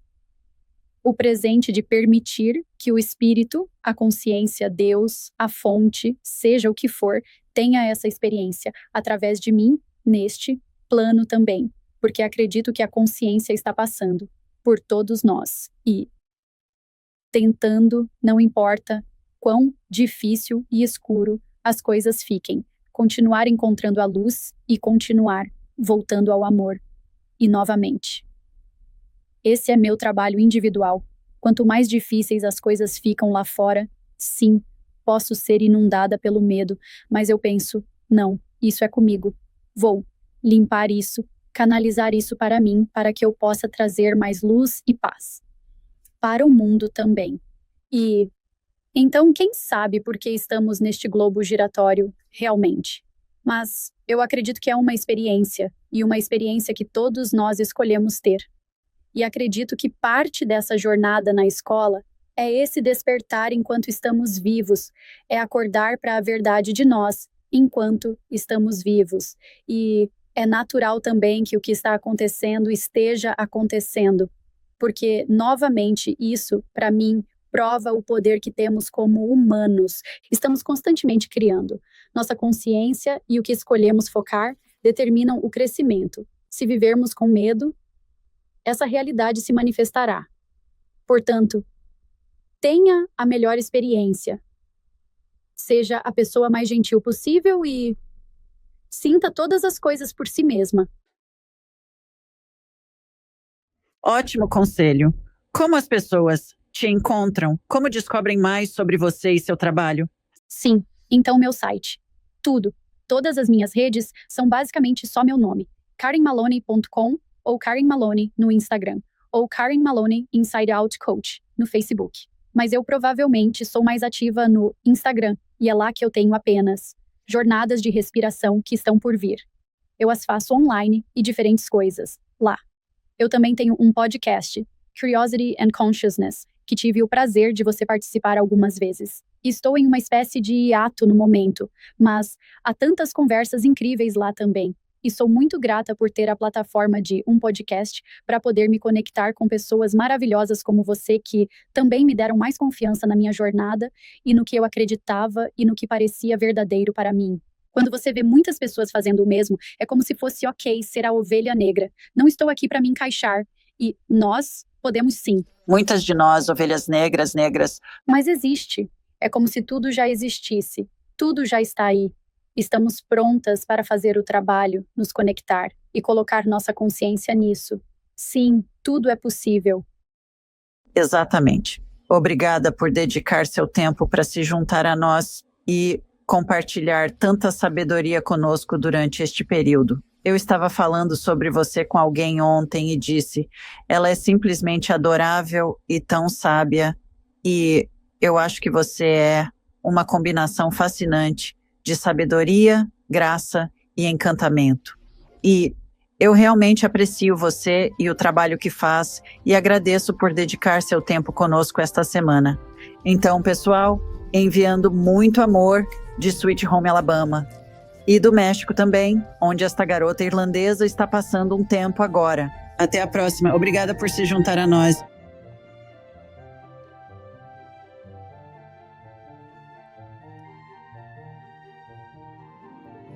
o presente de permitir que o espírito, a consciência, Deus, a fonte, seja o que for, tenha essa experiência através de mim neste plano também, porque acredito que a consciência está passando por todos nós e tentando, não importa quão difícil e escuro as coisas fiquem, continuar encontrando a luz e continuar voltando ao amor. E novamente, esse é meu trabalho individual. Quanto mais difíceis as coisas ficam lá fora, sim, posso ser inundada pelo medo, mas eu penso, não, isso é comigo. Vou limpar isso, canalizar isso para mim, para que eu possa trazer mais luz e paz para o mundo também. E então, quem sabe por que estamos neste globo giratório realmente? Mas eu acredito que é uma experiência, e uma experiência que todos nós escolhemos ter. E acredito que parte dessa jornada na escola é esse despertar enquanto estamos vivos, é acordar para a verdade de nós enquanto estamos vivos. E é natural também que o que está acontecendo esteja acontecendo, porque, novamente, isso, para mim, prova o poder que temos como humanos. Estamos constantemente criando. Nossa consciência e o que escolhemos focar determinam o crescimento. Se vivermos com medo, essa realidade se manifestará. Portanto, tenha a melhor experiência. Seja a pessoa mais gentil possível e sinta todas as coisas por si mesma. Ótimo conselho. Como as pessoas te encontram? Como descobrem mais sobre você e seu trabalho? Sim, então meu site. Tudo. Todas as minhas redes são basicamente só meu nome. KarenMaloney.com ou Karen Maloney no Instagram. Ou Karen Maloney Inside Out Coach no Facebook. Mas eu provavelmente sou mais ativa no Instagram e é lá que eu tenho apenas jornadas de respiração que estão por vir. Eu as faço online e diferentes coisas lá. Eu também tenho um podcast, Curiosity and Consciousness, que tive o prazer de você participar algumas vezes. Estou em uma espécie de hiato no momento, mas há tantas conversas incríveis lá também. E sou muito grata por ter a plataforma de um podcast para poder me conectar com pessoas maravilhosas como você que também me deram mais confiança na minha jornada e no que eu acreditava e no que parecia verdadeiro para mim. Quando você vê muitas pessoas fazendo o mesmo, é como se fosse ok ser a ovelha negra. Não estou aqui para me encaixar. E nós podemos sim. Muitas de nós, ovelhas negras, Mas existe. É como se tudo já existisse. Tudo já está aí. Estamos prontas para fazer o trabalho, nos conectar e colocar nossa consciência nisso. Sim, tudo é possível. Exatamente. Obrigada por dedicar seu tempo para se juntar a nós e compartilhar tanta sabedoria conosco durante este período. Eu estava falando sobre você com alguém ontem e disse, ela é simplesmente adorável e tão sábia, e eu acho que você é uma combinação fascinante de sabedoria, graça e encantamento. E eu realmente aprecio você e o trabalho que faz e agradeço por dedicar seu tempo conosco esta semana. Então, pessoal, enviando muito amor de Sweet Home Alabama. E do México também, onde esta garota irlandesa está passando um tempo agora. Até a próxima. Obrigada por se juntar a nós.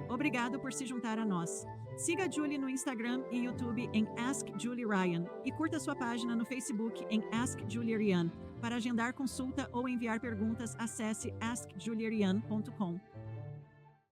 Obrigado por se juntar a nós. Siga a Julie no Instagram e YouTube em Ask Julie Ryan e curta sua página no Facebook em Ask Julie Ryan. Para agendar consulta ou enviar perguntas, acesse askjulierian.com.